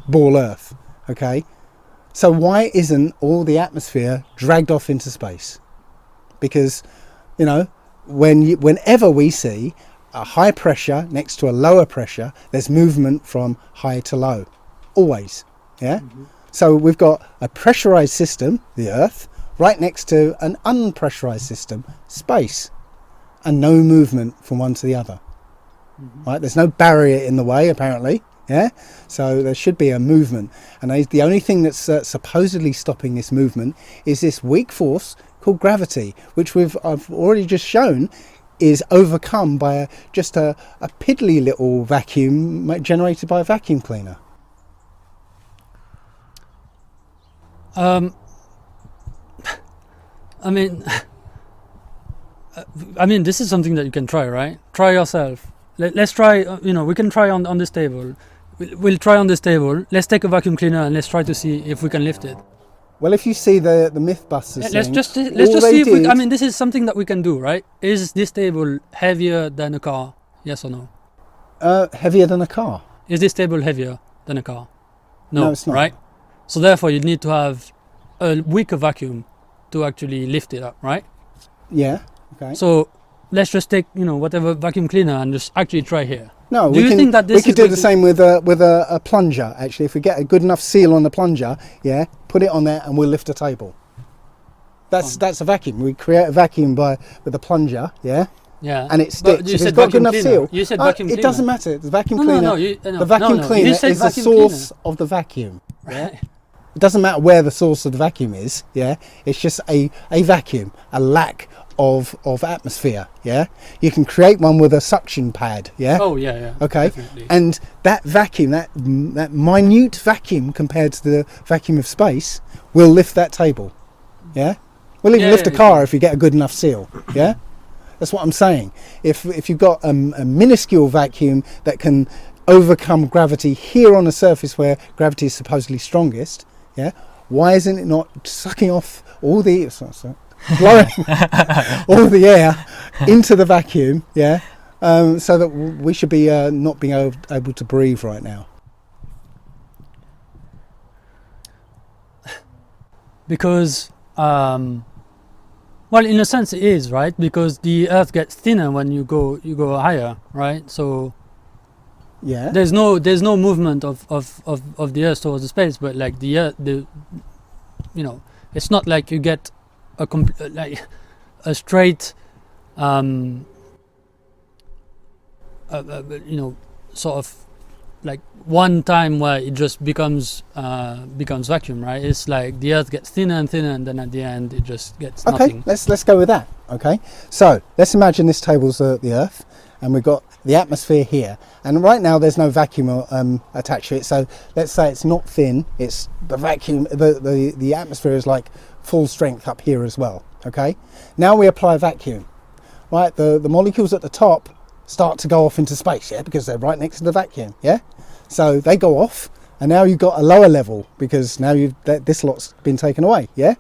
ball Earth. Okay, so why isn't all the atmosphere dragged off into space? Because whenever we see a high pressure next to a lower pressure, there's movement from high to low, always. Yeah. So we've got a pressurized system, the Earth, right next to an unpressurized system, space, and no movement from one to the other. Right? There's no barrier in the way, apparently. Yeah, so there should be a movement, and the only thing that's supposedly stopping this movement is this weak force called gravity, which I've already just shown is overcome by just a piddly little vacuum generated by a vacuum cleaner. I mean, this is something that you can try, right? Try yourself. Let's try. We can try on this table. We'll try on this table. Let's take a vacuum cleaner and let's try to see if we can lift it. Well, if you see the Mythbusters Let's thing, just see if did, we. This is something that we can do, right? Is this table heavier than a car? Yes or no? heavier than a car. Is this table heavier than a car? No, it's not. Right? So therefore, you need to have a weaker vacuum to actually lift it up, right? Yeah. Okay. So let's just take whatever vacuum cleaner and just actually try here. No, Do you think that this we could is do going the to- same with a plunger. Actually, if we get a good enough seal on the plunger, yeah, put it on there and we'll lift a table. That's a vacuum. We create a vacuum with a plunger, yeah, Yeah. and it sticks. But you If said it's got good vacuum enough cleaner. seal. You said vacuum It cleaner. doesn't matter. The vacuum No, cleaner. no, The vacuum cleaner You said is the vacuum source of the vacuum. cleaner. Right. It doesn't matter where the source of the vacuum is. Yeah, it's just a vacuum, a lack of atmosphere. Yeah, you can create one with a suction pad. Yeah. Oh yeah. Okay, Definitely. and that vacuum, that minute vacuum compared to the vacuum of space, will lift that table. Yeah, we'll even lift a car if you get a good enough seal. Yeah, that's what I'm saying. If you've got a minuscule vacuum that can overcome gravity here on a surface where gravity is supposedly strongest, yeah, why isn't it not sucking off all the blowing all the air into the vacuum, yeah, so that we should be not being able to breathe right now. Because well, in a sense it is, right? Because the earth gets thinner when you go higher, right? So Yeah. there's no movement of the earth towards the space, but like the earth, it's not like you get a straight sort of like one time where it just becomes vacuum, right? It's like the earth gets thinner and thinner, and then at the end it just gets Okay, nothing. let's go with that. Okay, so let's imagine this table's the Earth, and we've got the atmosphere here, and right now there's no vacuum attached to it. So let's say it's not thin; it's the vacuum. The atmosphere is like full strength up here as well. Okay, now we apply vacuum. Right, the molecules at the top start to go off into space, yeah, because they're right next to the vacuum, yeah. So they go off, and now you've got a lower level because now this lot's been taken away, yeah.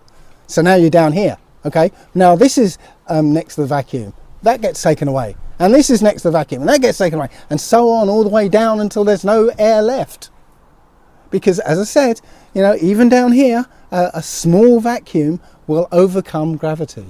So now you're down here, okay. Now this is next to the vacuum, that gets taken away, and this is next to the vacuum, and that gets taken away, and so on all the way down until there's no air left. Because as I said, even down here, a small vacuum will overcome gravity.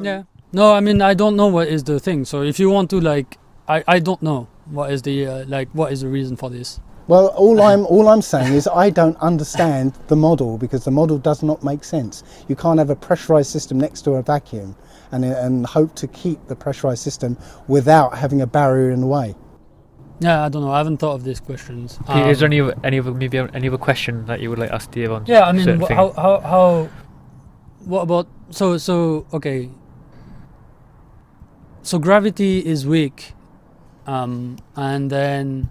Yeah. No, I mean, I don't know what is the thing. So if you want to, I don't know what is the what is the reason for this. Well, all I'm saying is I don't understand the model, because the model does not make sense. You can't have a pressurized system next to a vacuum and hope to keep the pressurized system without having a barrier in the way. Yeah, I don't know. I haven't thought of these questions. Is there any other question that you would like to ask Dave on? Yeah, I mean, certain thing? how what about so okay. So gravity is weak, and then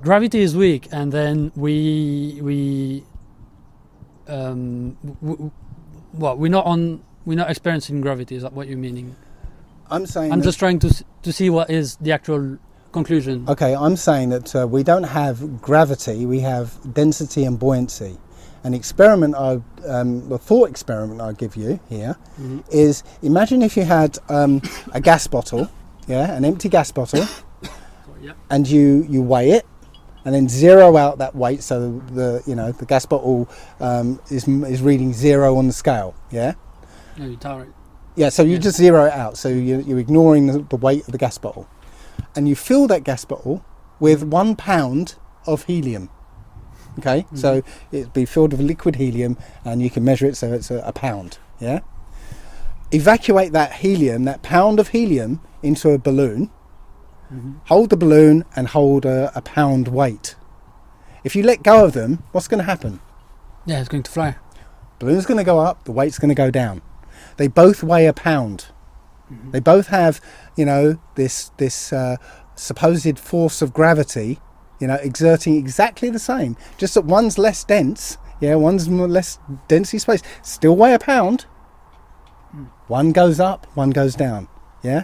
gravity is weak, and then we're not experiencing gravity. Is that what you're meaning? I'm saying I'm just trying to see what is the actual conclusion. Okay, I'm saying that we don't have gravity, we have density and buoyancy. An experiment, the thought experiment I'll give you here is, imagine if you had a gas bottle, yeah, an empty gas bottle, and you weigh it, and then zero out that weight, so the gas bottle is reading 0 on the scale, yeah. No, you tire it. Yeah, so you just zero it out, so you're ignoring the weight of the gas bottle, and you fill that gas bottle with 1 pound of helium. Okay, so it'd be filled with liquid helium, and you can measure it, so it's a pound. Yeah. Evacuate that helium, that pound of helium, into a balloon. Hold the balloon and hold a pound weight. If you let go of them, what's going to happen? Yeah, it's going to fly. Balloon's going to go up, the weight's going to go down. They both weigh a pound. They both have, this supposed force of gravity, exerting exactly the same. Just that one's less dense, one's less density space. Still weigh a pound. One goes up, one goes down. Yeah,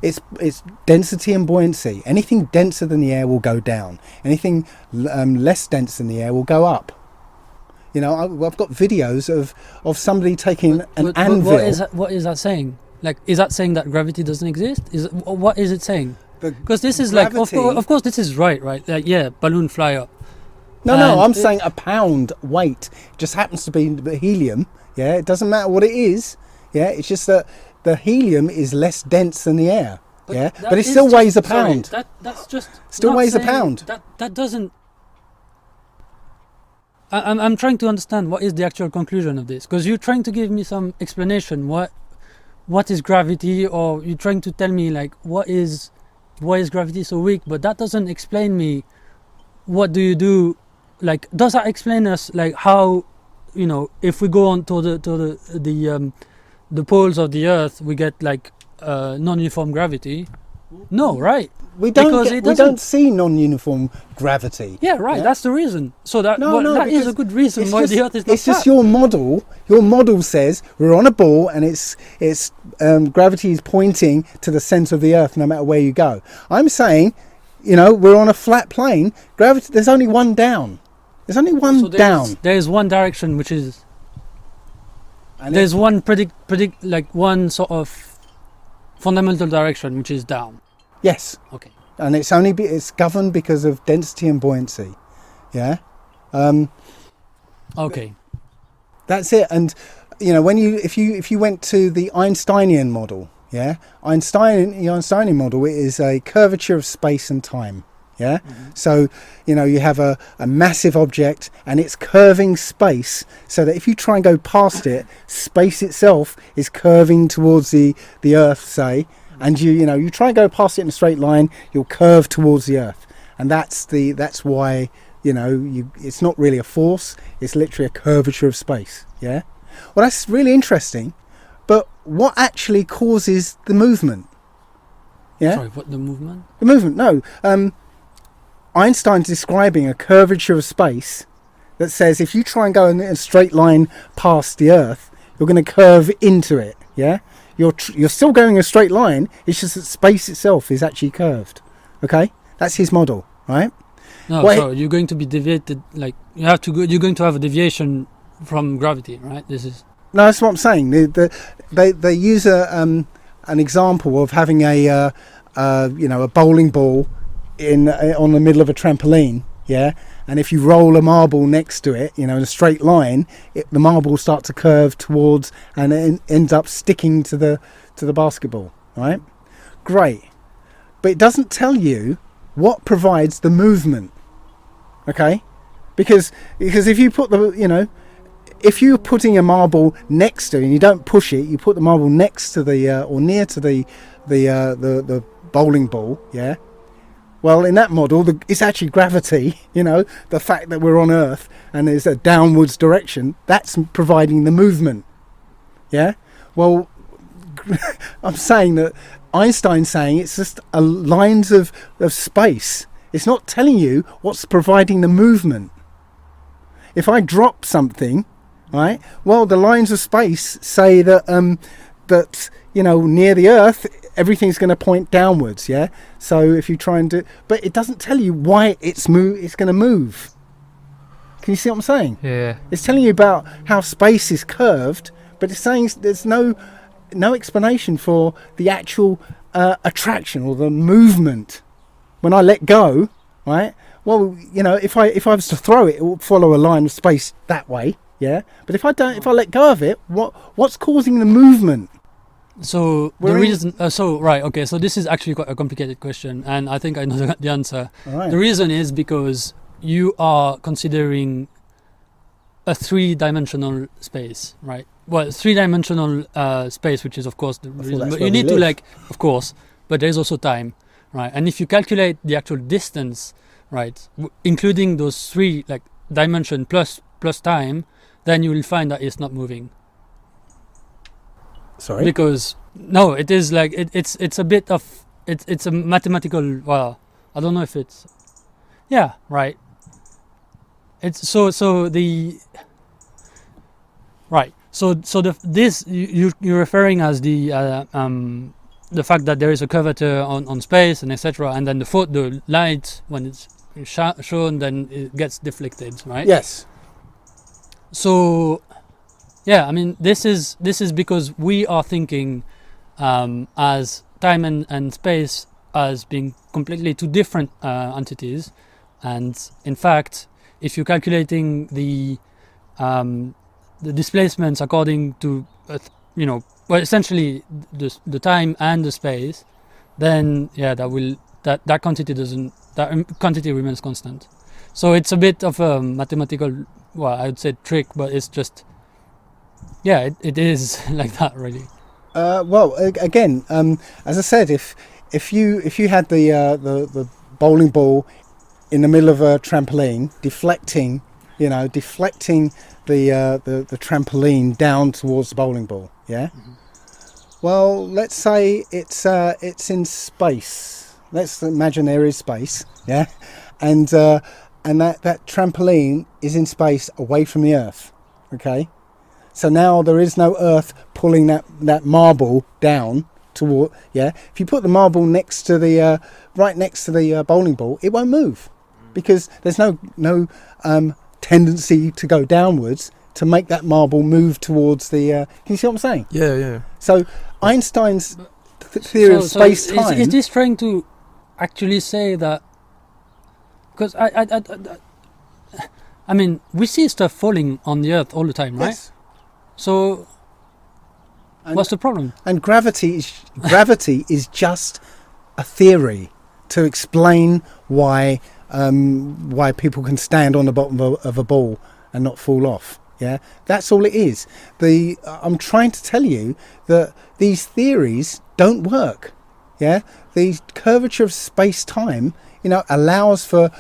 it's density and buoyancy. Anything denser than the air will go down. Anything less dense than the air will go up. I've got videos of somebody taking an anvil. What is that saying? Like, is that saying that gravity doesn't exist? What is it saying? Because this is gravity, of course this is right? Like, balloon fly up. No, I'm saying a pound weight just happens to be the helium. Yeah, it doesn't matter what it is. Yeah, it's just that the helium is less dense than the air. But it still weighs a pound. That's just still weighs a pound. That doesn't. I'm trying to understand what is the actual conclusion of this, because you're trying to give me some explanation. What is gravity, or you're trying to tell me like why is gravity so weak? But that doesn't explain me. What do you do? Like, does that explain us like how? If we go on to the poles of the Earth, we get like non-uniform gravity. No, right? We don't see non-uniform gravity. Yeah, right. Yeah? That's the reason. So that is a good reason why the Earth is not It's just your model. Your model says we're on a ball, and it's gravity is pointing to the centre of the Earth, no matter where you go. I'm saying, we're on a flat plane. Gravity. There's only one down. There's only one down. There's one direction, which is. And there's one one sort of fundamental direction, which is down. Yes. Okay. And it's governed because of density and buoyancy. Yeah. Okay. That's it. And if you went to the Einsteinian model, the Einsteinian model is a curvature of space and time. Yeah. So you have a massive object, and it's curving space, so that if you try and go past it, space itself is curving towards the Earth, say, and you try and go past it in a straight line, you'll curve towards the Earth, and that's why it's not really a force, it's literally a curvature of space. Yeah. Well, that's really interesting, but what actually causes the movement? Yeah. Sorry, what the movement? The movement. No. Einstein's describing a curvature of space that says if you try and go in a straight line past the Earth, you're going to curve into it. Yeah, you're still going a straight line. It's just that space itself is actually curved. Okay, that's his model, right? No, so you're going to be deviated. Like you're going to have a deviation from gravity, right? No, that's what I'm saying. They use an example of having a bowling ball on the middle of a trampoline, yeah, and if you roll a marble next to it, in a straight line, the marble will start to curve towards, and it ends up sticking to the basketball, right? Great, but it doesn't tell you what provides the movement, okay? Because if you put if you're putting a marble next to, and you don't push it, you put the marble next to or near to the bowling ball, yeah. Well, in that model, it's actually gravity, the fact that we're on Earth and there's a downwards direction, that's providing the movement. Yeah? Well, I'm saying that Einstein's saying it's just lines of space. It's not telling you what's providing the movement. If I drop something, right, well, the lines of space say that, near the Earth, everything's going to point downwards, yeah? So if you try and do... But it doesn't tell you why it's going to move. Can you see what I'm saying? Yeah. It's telling you about how space is curved, but it's saying there's no explanation for the actual attraction or the movement. When I let go, right? Well, if I was to throw it, it will follow a line of space that way, yeah? But if I let go of it, what's causing the movement? So the reason, so this is actually quite a complicated question, and I think I know the answer. Right. The reason is because you are considering a 3-dimensional space, right? Well, 3-dimensional space, which is of course the reason, that's but where you we need to live. of course, but there's also time, right? And if you calculate the actual distance, right, including those 3 dimension plus time, then you will find that it's not moving. Sorry? Because no, it is it's a bit of it's a mathematical. Well, I don't know if it's right. It's so the right. So this you're referring as the fact that there is a curvature on space and etc. And then the light when it's shown, then it gets deflected, right? Yes. So, yeah, I mean, this is because we are thinking as time and space as being completely 2 different entities, and in fact, if you're calculating the displacements according to essentially the time and the space, then that quantity remains constant. So it's a bit of a mathematical, well, I would say trick, but it's just, it is like that, really. Again, as I said, if you had the bowling ball in the middle of a trampoline, deflecting the trampoline down towards the bowling ball, yeah. Mm-hmm. Well, let's say it's in space. Let's imagine there is space, yeah, and that trampoline is in space away from the Earth, okay? So now there is no Earth pulling that marble down toward, yeah? If you put the marble right next to the bowling ball, it won't move because there's no tendency to go downwards to make that marble move towards the... can you see what I'm saying? Yeah. So Einstein's theory of space-time... Is this trying to actually say that... Because I mean, we see stuff falling on the Earth all the time, right? Yes. So, what's the problem? And gravity is just a theory to explain why people can stand on the bottom of a ball and not fall off. Yeah, that's all it is. I'm trying to tell you that these theories don't work. Yeah, the curvature of space-time, allows for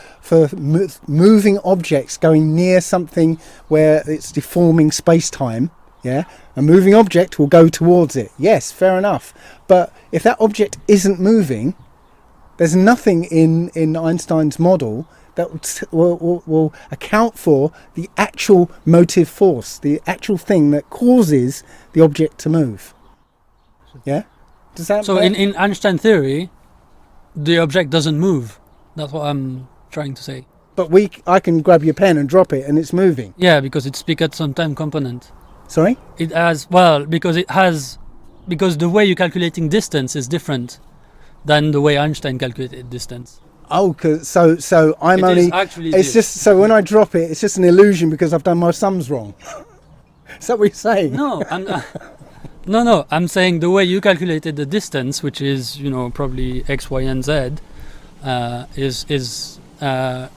moving objects going near something where it's deforming space-time. Yeah, a moving object will go towards it. Yes, fair enough. But if that object isn't moving, there's nothing in Einstein's model that will account for the actual motive force, the actual thing that causes the object to move. Yeah? Does that So in Einstein theory, the object doesn't move. That's what I'm trying to say. But I can grab your pen and drop it and it's moving. Yeah, because it's because some time component. Sorry? Because the way you're calculating distance is different than the way Einstein calculated distance. Oh, so I'm only... It's just, so when I drop it, it's just an illusion because I've done my sums wrong. Is that what you're saying? No, No, I'm saying the way you calculated the distance, which is, probably X, Y, and Z, is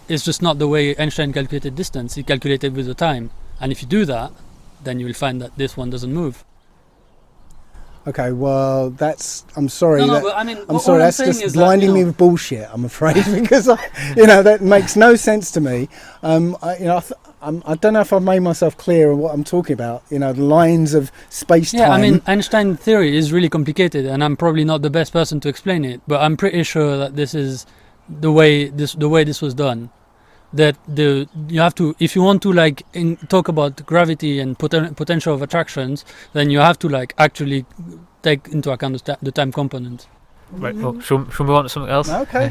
just not the way Einstein calculated distance. He calculated with the time. And if you do that, then you will find that this one doesn't move. Okay, well, I'm sorry. I'm sorry, that's just blinding me with bullshit, I'm afraid, because that makes no sense to me. I don't know if I've made myself clear on what I'm talking about. The lines of space-time. Yeah, I mean, Einstein theory is really complicated, and I'm probably not the best person to explain it. But I'm pretty sure that this is the way this was done. That you have to, if you want to talk about gravity and potential of attractions, then you have to actually take into account the time component. Right. Well, shall we move on to something else? Okay.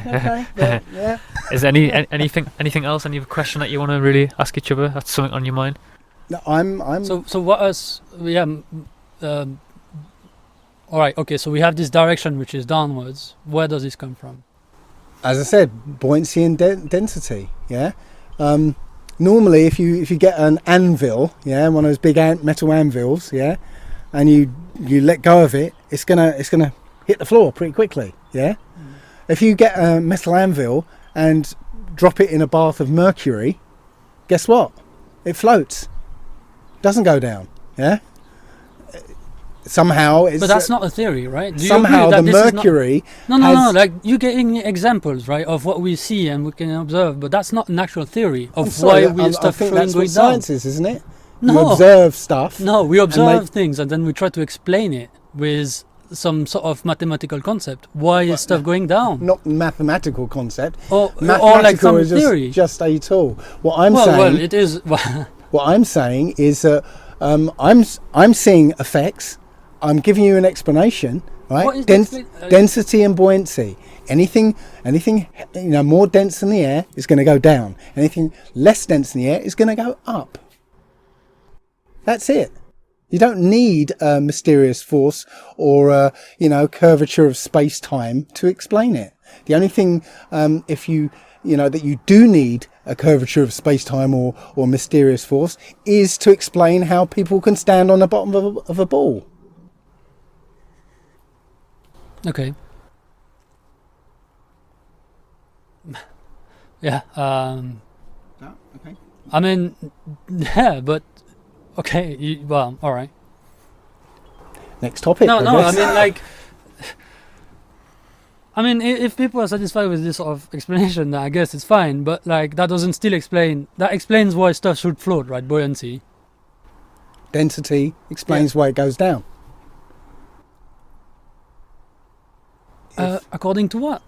Yeah. Is there anything else? Any question that you want to really ask each other? That's something on your mind? No, I'm. So what else? Yeah. All right. Okay. So we have this direction which is downwards. Where does this come from? As I said, buoyancy and density. Yeah. Normally, if you get an anvil, yeah, one of those big metal anvils, yeah, and you let go of it, it's gonna hit the floor pretty quickly. Yeah. If you get a metal anvil and drop it in a bath of mercury, guess what? It floats. Doesn't go down. Yeah. Somehow it's. But that's not a theory, right? Do you somehow agree that the this is mercury. not, no. Like you're getting examples, right, of what we see and we can observe, but that's not an actual theory I'm of sorry, why we I stuff think flowing that's going what down. science is, isn't it? No. You observe stuff. No, we observe make- things and then we try to explain it with some sort of mathematical concept. Why is stuff going down? Not mathematical concept. Or Mathematical like some is theory. just a tool. What I'm well, saying. it is. What I'm saying is that I'm seeing effects. I'm giving you an explanation, right? What is the Density and buoyancy. Anything more dense than the air is going to go down. Anything less dense than the air is going to go up. That's it. You don't need a mysterious force or a curvature of space-time to explain it. The only thing, if you that you do need a curvature of space-time or mysterious force, is to explain how people can stand on the bottom of a ball. Okay. Yeah. Okay. I mean, yeah, but okay. Well, all right. Next topic. No. I guess. mean, like. I mean, if people are satisfied with this sort of explanation, then I guess it's fine. But like, that doesn't still explain. That explains why stuff should float, right? Buoyancy. Density explains why it goes down. According to what?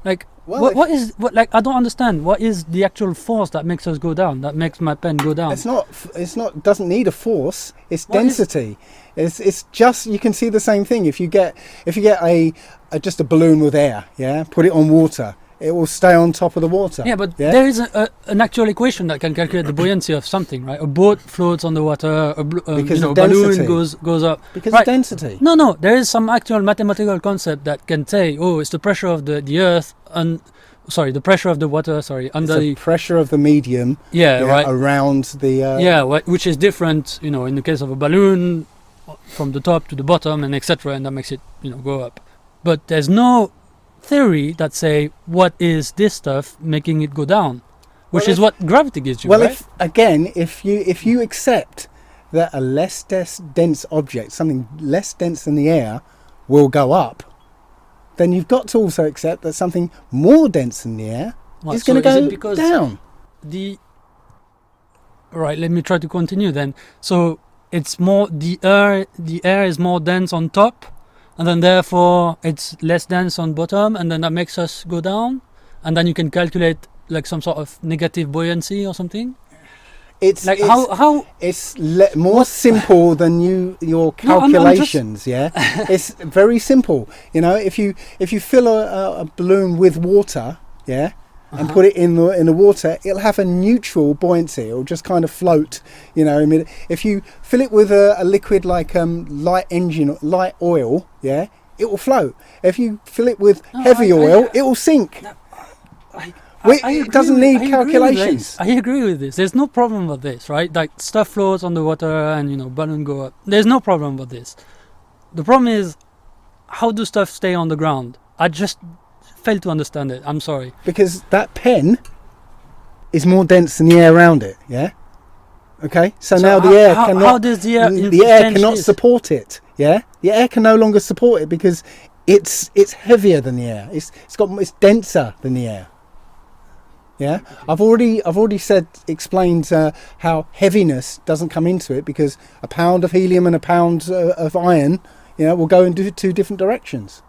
Like, Well, what is like? I don't understand. What is the actual force that makes us go down? That makes my pen go down? It's not. Doesn't need a force. It's What is- density. It's just, you can see the same thing. If you get just a balloon with air, yeah, put it on water, it will stay on top of the water. Yeah, but there is an actual equation that can calculate the buoyancy of something, right? A boat floats on the water. Because of balloon density. goes up. Because Right. of density. No. There is some actual mathematical concept that can say, oh, it's the pressure of the earth and the pressure of the water. Under It's the pressure of the medium. right. Around the. Which is different, in the case of a balloon, from the top to the bottom and etc. And that makes it, go up. But there's no theory that say what is this stuff making it go down, which is what gravity gives you. Well, right? if you accept that a less dense object, something less dense than the air, will go up, then you've got to also accept that something more dense than the air is going to go down. Right, let me try to continue then. So it's more the air is more dense on top, and then therefore it's less dense on bottom, and then that makes us go down, and then you can calculate like some sort of negative buoyancy or something. It's like it's more simple than your calculations. It's very simple. If you fill a balloon with water, and put it in the water, it'll have a neutral buoyancy. It'll just kind of float. If you fill it with a liquid like light oil, it will float. If you fill it with heavy oil, it will sink. It doesn't need calculations. I agree with this. There's no problem with this, right? Like stuff floats on the water and balloon go up. There's no problem with this. The problem is, how do stuff stay on the ground? I just fail to understand it. I'm sorry. Because that pen is more dense than the air around it. Yeah. Okay. So now the air cannot. How does the air? The air cannot support it. Yeah. The air can no longer support it because it's heavier than the air. It's denser than the air. Yeah, I've already explained how heaviness doesn't come into it because a pound of helium and a pound of iron, will go in two different directions.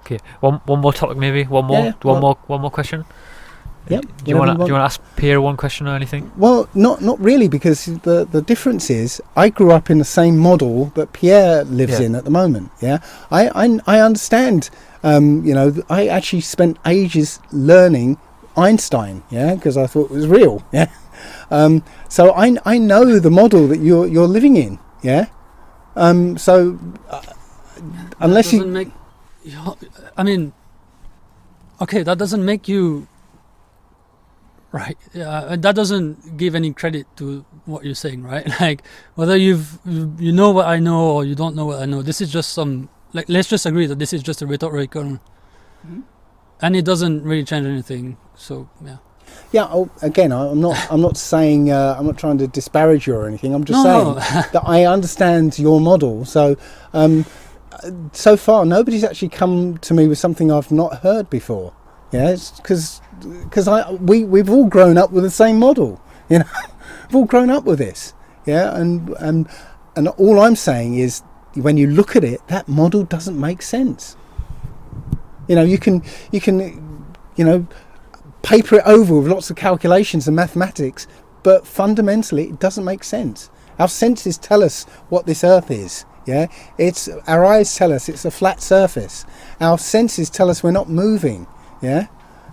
Okay, one more topic maybe. One more question. Yeah. Do you want to ask Pierre one question or anything? Well, not really, because the difference is I grew up in the same model that Pierre lives in at the moment. Yeah, I understand. I actually spent ages learning Einstein, because I thought it was real, so I know the model that you're living in, unless you, that doesn't make you right. That doesn't give any credit to what you're saying, right? Like whether you know what I know or you don't know what I know. This is just let's just agree that this is just a rhetorical. And it doesn't really change anything. So yeah. Yeah. Oh, again, I'm not saying I'm not trying to disparage you or anything. I'm just saying that I understand your model. So, so far nobody's actually come to me with something I've not heard before. Yeah, it's because we've all grown up with the same model. You know, we've all grown up with this. Yeah, and all I'm saying is, when you look at it, that model doesn't make sense. You know, you can paper it over with lots of calculations and mathematics, but fundamentally it doesn't make sense. Our senses tell us what this Earth is. Yeah, it's our eyes tell us it's a flat surface. Our senses tell us we're not moving. Yeah,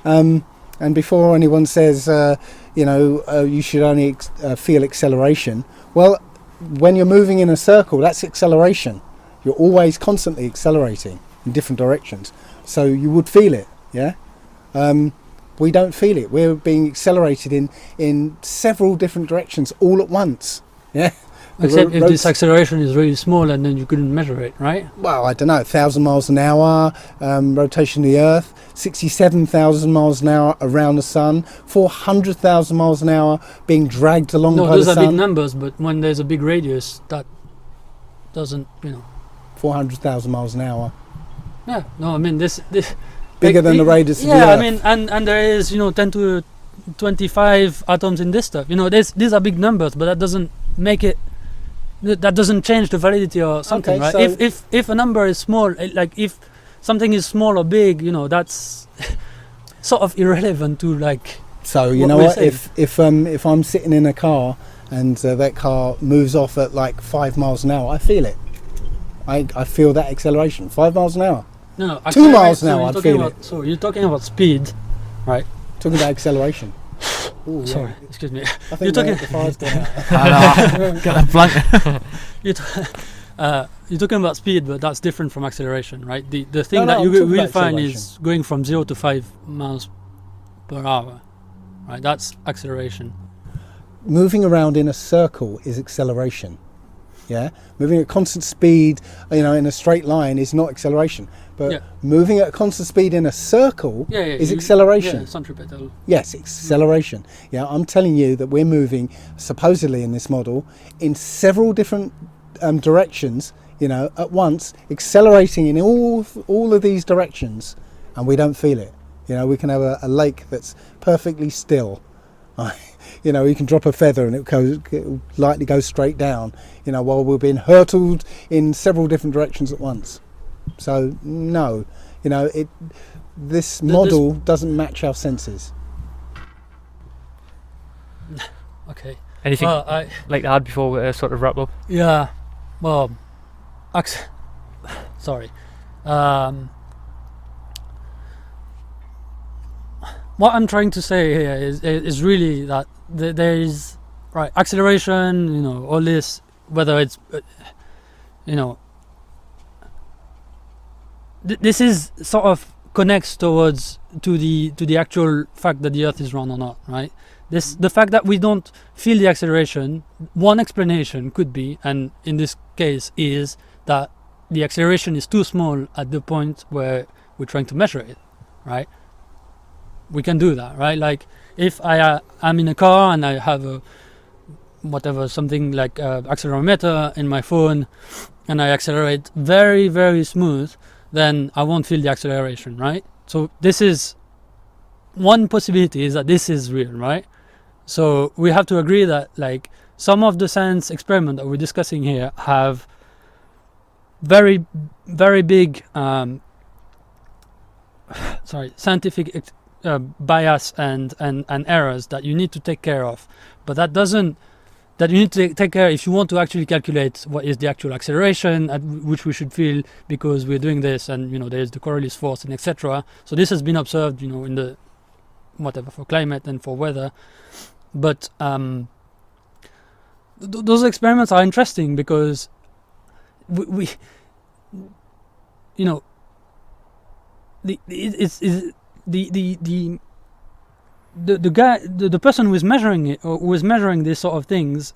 and before anyone says, you should only feel acceleration. Well, when you're moving in a circle, that's acceleration. You're always constantly accelerating in different directions, so you would feel it. Yeah. We don't feel it. We're being accelerated in several different directions all at once. Yeah. Except if this acceleration is really small and then you couldn't measure it, right? Well, I don't know, 1,000 miles an hour, rotation of the Earth, 67,000 miles an hour around the Sun, 400,000 miles an hour being dragged along by the Sun. No, those are big numbers, but when there's a big radius, that doesn't, 400,000 miles an hour. Yeah, no, I mean, this bigger than the radius of the Earth. Yeah, I mean, and there is, 10 to 25 atoms in this stuff. These are big numbers, but that doesn't make it. That doesn't change the validity or something, right? So if a number is small, like if something is small or big, that's sort of irrelevant to like. So you know what? If I'm sitting in a car and that car moves off at like 5 miles an hour, I feel it. I feel that acceleration. 5 miles an hour. No, 2 miles an hour. I feel it. So you're talking about speed, right? Talking about acceleration. Ooh, sorry, yeah. excuse me. I think the fire's gone out. Got a blank. You're talking about speed, but that's different from acceleration, right? The thing that you will find is going from 0 to 5 miles per hour, right? That's acceleration. Moving around in a circle is acceleration. Yeah, moving at constant speed, in a straight line is not acceleration. But moving at a constant speed in a circle is acceleration. Yeah, centripetal. Yes, acceleration. Yeah, I'm telling you that we're moving, supposedly in this model, in several different directions, at once, accelerating in all of these directions, and we don't feel it. We can have a lake that's perfectly still. You can drop a feather and it'll lightly go straight down, while we're being hurtled in several different directions at once. So no, this model doesn't match our senses. Okay. Anything like to add before we sort of wrap up? Yeah. Well, sorry. What I'm trying to say here is really that there is acceleration. All this, whether it's this is sort of connects towards to the actual fact that the Earth is round or not, right? The fact that we don't feel the acceleration, one explanation could be, and in this case is that the acceleration is too small at the point where we're trying to measure it, right? We can do that, right? Like if I'm in a car and I have something like accelerometer in my phone, and I accelerate very, very smooth, then I won't feel the acceleration, right? So this is one possibility, is that this is real, right? So we have to agree that like some of the science experiment that we're discussing here have very, very big scientific bias and errors that you need to take care of, but that you need to take care if you want to actually calculate what is the actual acceleration at which we should feel, because we're doing this, and there's the Coriolis force and etc. So this has been observed in the for climate and for weather, but those experiments are interesting because we the person who is measuring it, or who is measuring these sort of things,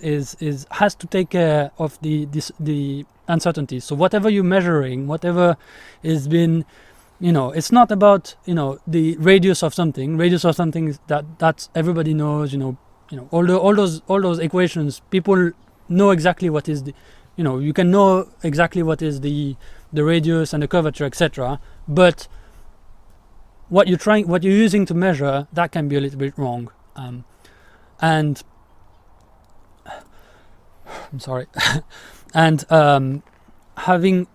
has to take care of the uncertainties. So whatever you're measuring, whatever is been it's not about the radius of something. Radius of something is that's everybody knows. All those equations. People know exactly what is the. You can know exactly what is the radius and the curvature, etc. But what you're using to measure, that can be a little bit wrong. And I'm sorry, and having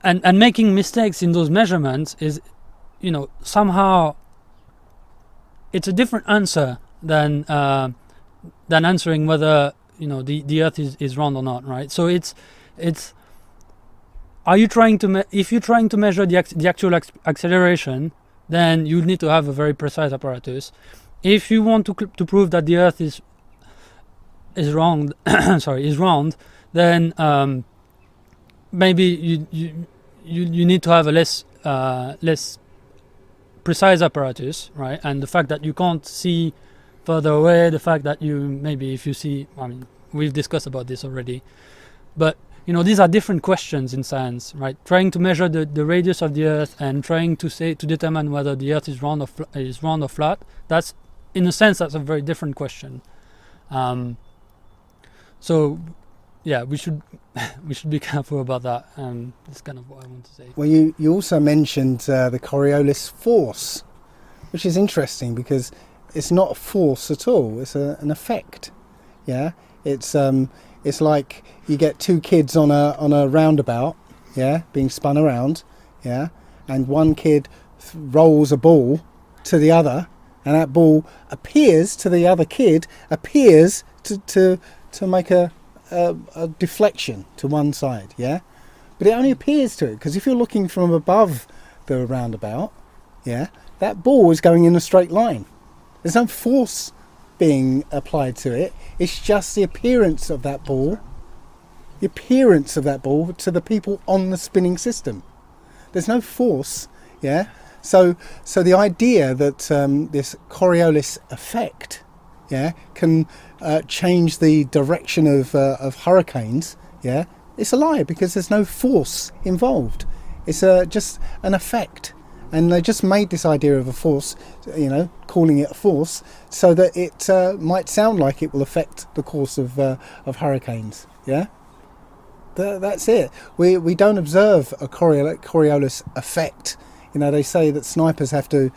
and making mistakes in those measurements is, somehow it's a different answer than answering whether the Earth is round or not, right? So it's are you trying to if you're trying to measure the actual acceleration, then you need to have a very precise apparatus. If you want to prove that the Earth is round, is round, then maybe you need to have a less precise apparatus, right? And the fact that you can't see further away, the fact that if you see, we've discussed about this already, but these are different questions in science, right? Trying to measure the radius of the Earth and trying to determine whether the Earth is round or flat. That's, in a sense, that's a very different question. So, yeah, we should be careful about that. That's kind of what I want to say. Well, you also mentioned the Coriolis force, which is interesting because it's not a force at all. It's an effect. Yeah, it's like you get two kids on a roundabout, yeah, being spun around, yeah, and one kid rolls a ball to the other, and that ball appears to the other kid to make a deflection to one side, yeah, but it only appears to it because if you're looking from above the roundabout, yeah, that ball is going in a straight line. There's no force being applied to it. It's just the appearance of that ball to the people on the spinning system. There's no force, yeah. So the idea that this Coriolis effect, yeah, can change the direction of hurricanes, yeah, it's a lie because there's no force involved. It's just an effect. And they just made this idea of a force, calling it a force, so that it might sound like it will affect the course of hurricanes. Yeah, that's it. We don't observe a Coriolis effect. They say that snipers have to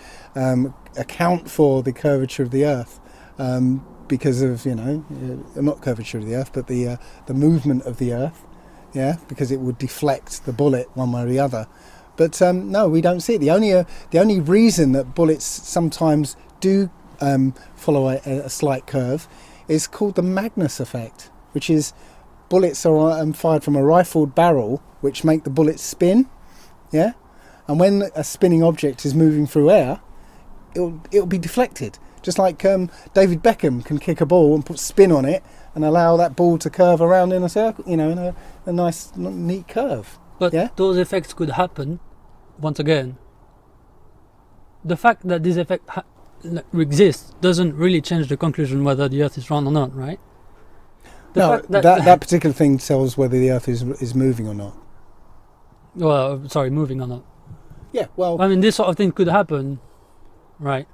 account for the curvature of the Earth because of not curvature of the Earth, but the movement of the Earth. Yeah, because it would deflect the bullet one way or the other. But no, we don't see it. The only reason that bullets sometimes do follow a slight curve is called the Magnus effect, which is bullets are fired from a rifled barrel, which make the bullets spin. Yeah, and when a spinning object is moving through air, it'll be deflected. Just like David Beckham can kick a ball and put spin on it and allow that ball to curve around in a circle, in a nice, neat curve. But yeah? Those effects could happen. Once again, the fact that this effect exists doesn't really change the conclusion whether the Earth is round or not, right? That particular thing tells whether the Earth is moving or not. Well, sorry, moving or not. Yeah, well... this sort of thing could happen, right?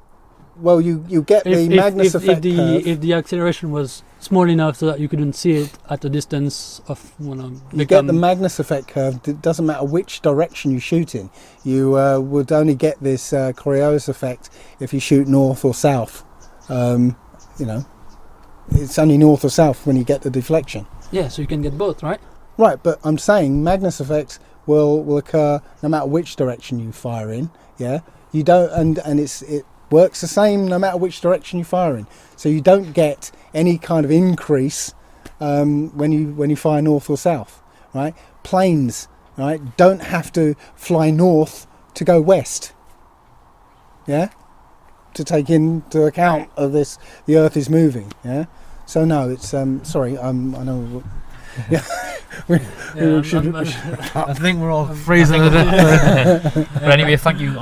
Well, you get the Magnus effect curve. If the acceleration was small enough so that you couldn't see it at a distance of... You get the Magnus effect curve. It doesn't matter which direction you shoot in. You would only get this Coriolis effect if you shoot north or south. It's only north or south when you get the deflection. Yeah, so you can get both, right? Right, but I'm saying Magnus effect will occur no matter which direction you fire in. Yeah, you don't, and it works the same no matter which direction you fire in. So you don't get any kind of increase when you fire north or south, right? Planes, right, don't have to fly north to go west. Yeah, to take into account of this, the Earth is moving. Yeah, so no, it's sorry, I know. Yeah, I think we're all freezing to death. But anyway, thank you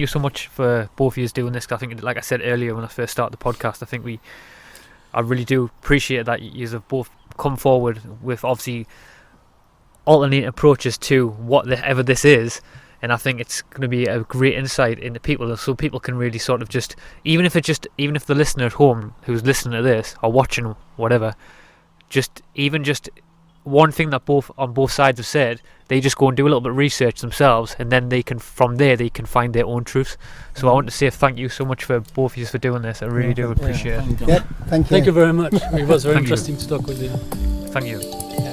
so much for both of you doing this. I think, like I said earlier when I first started the podcast, I really do appreciate that you have both come forward with obviously alternate approaches to whatever this is, and I think it's going to be a great insight into people, so people can really sort of just even if the listener at home who's listening to this or watching whatever, just one thing that both sides have said, they just go and do a little bit of research themselves, and then from there they can find their own truth. So I want to say thank you so much for both of you for doing this. I really do appreciate it. Yep, thank you. Thank you very much. It was very interesting to talk with you. Thank you. Yeah.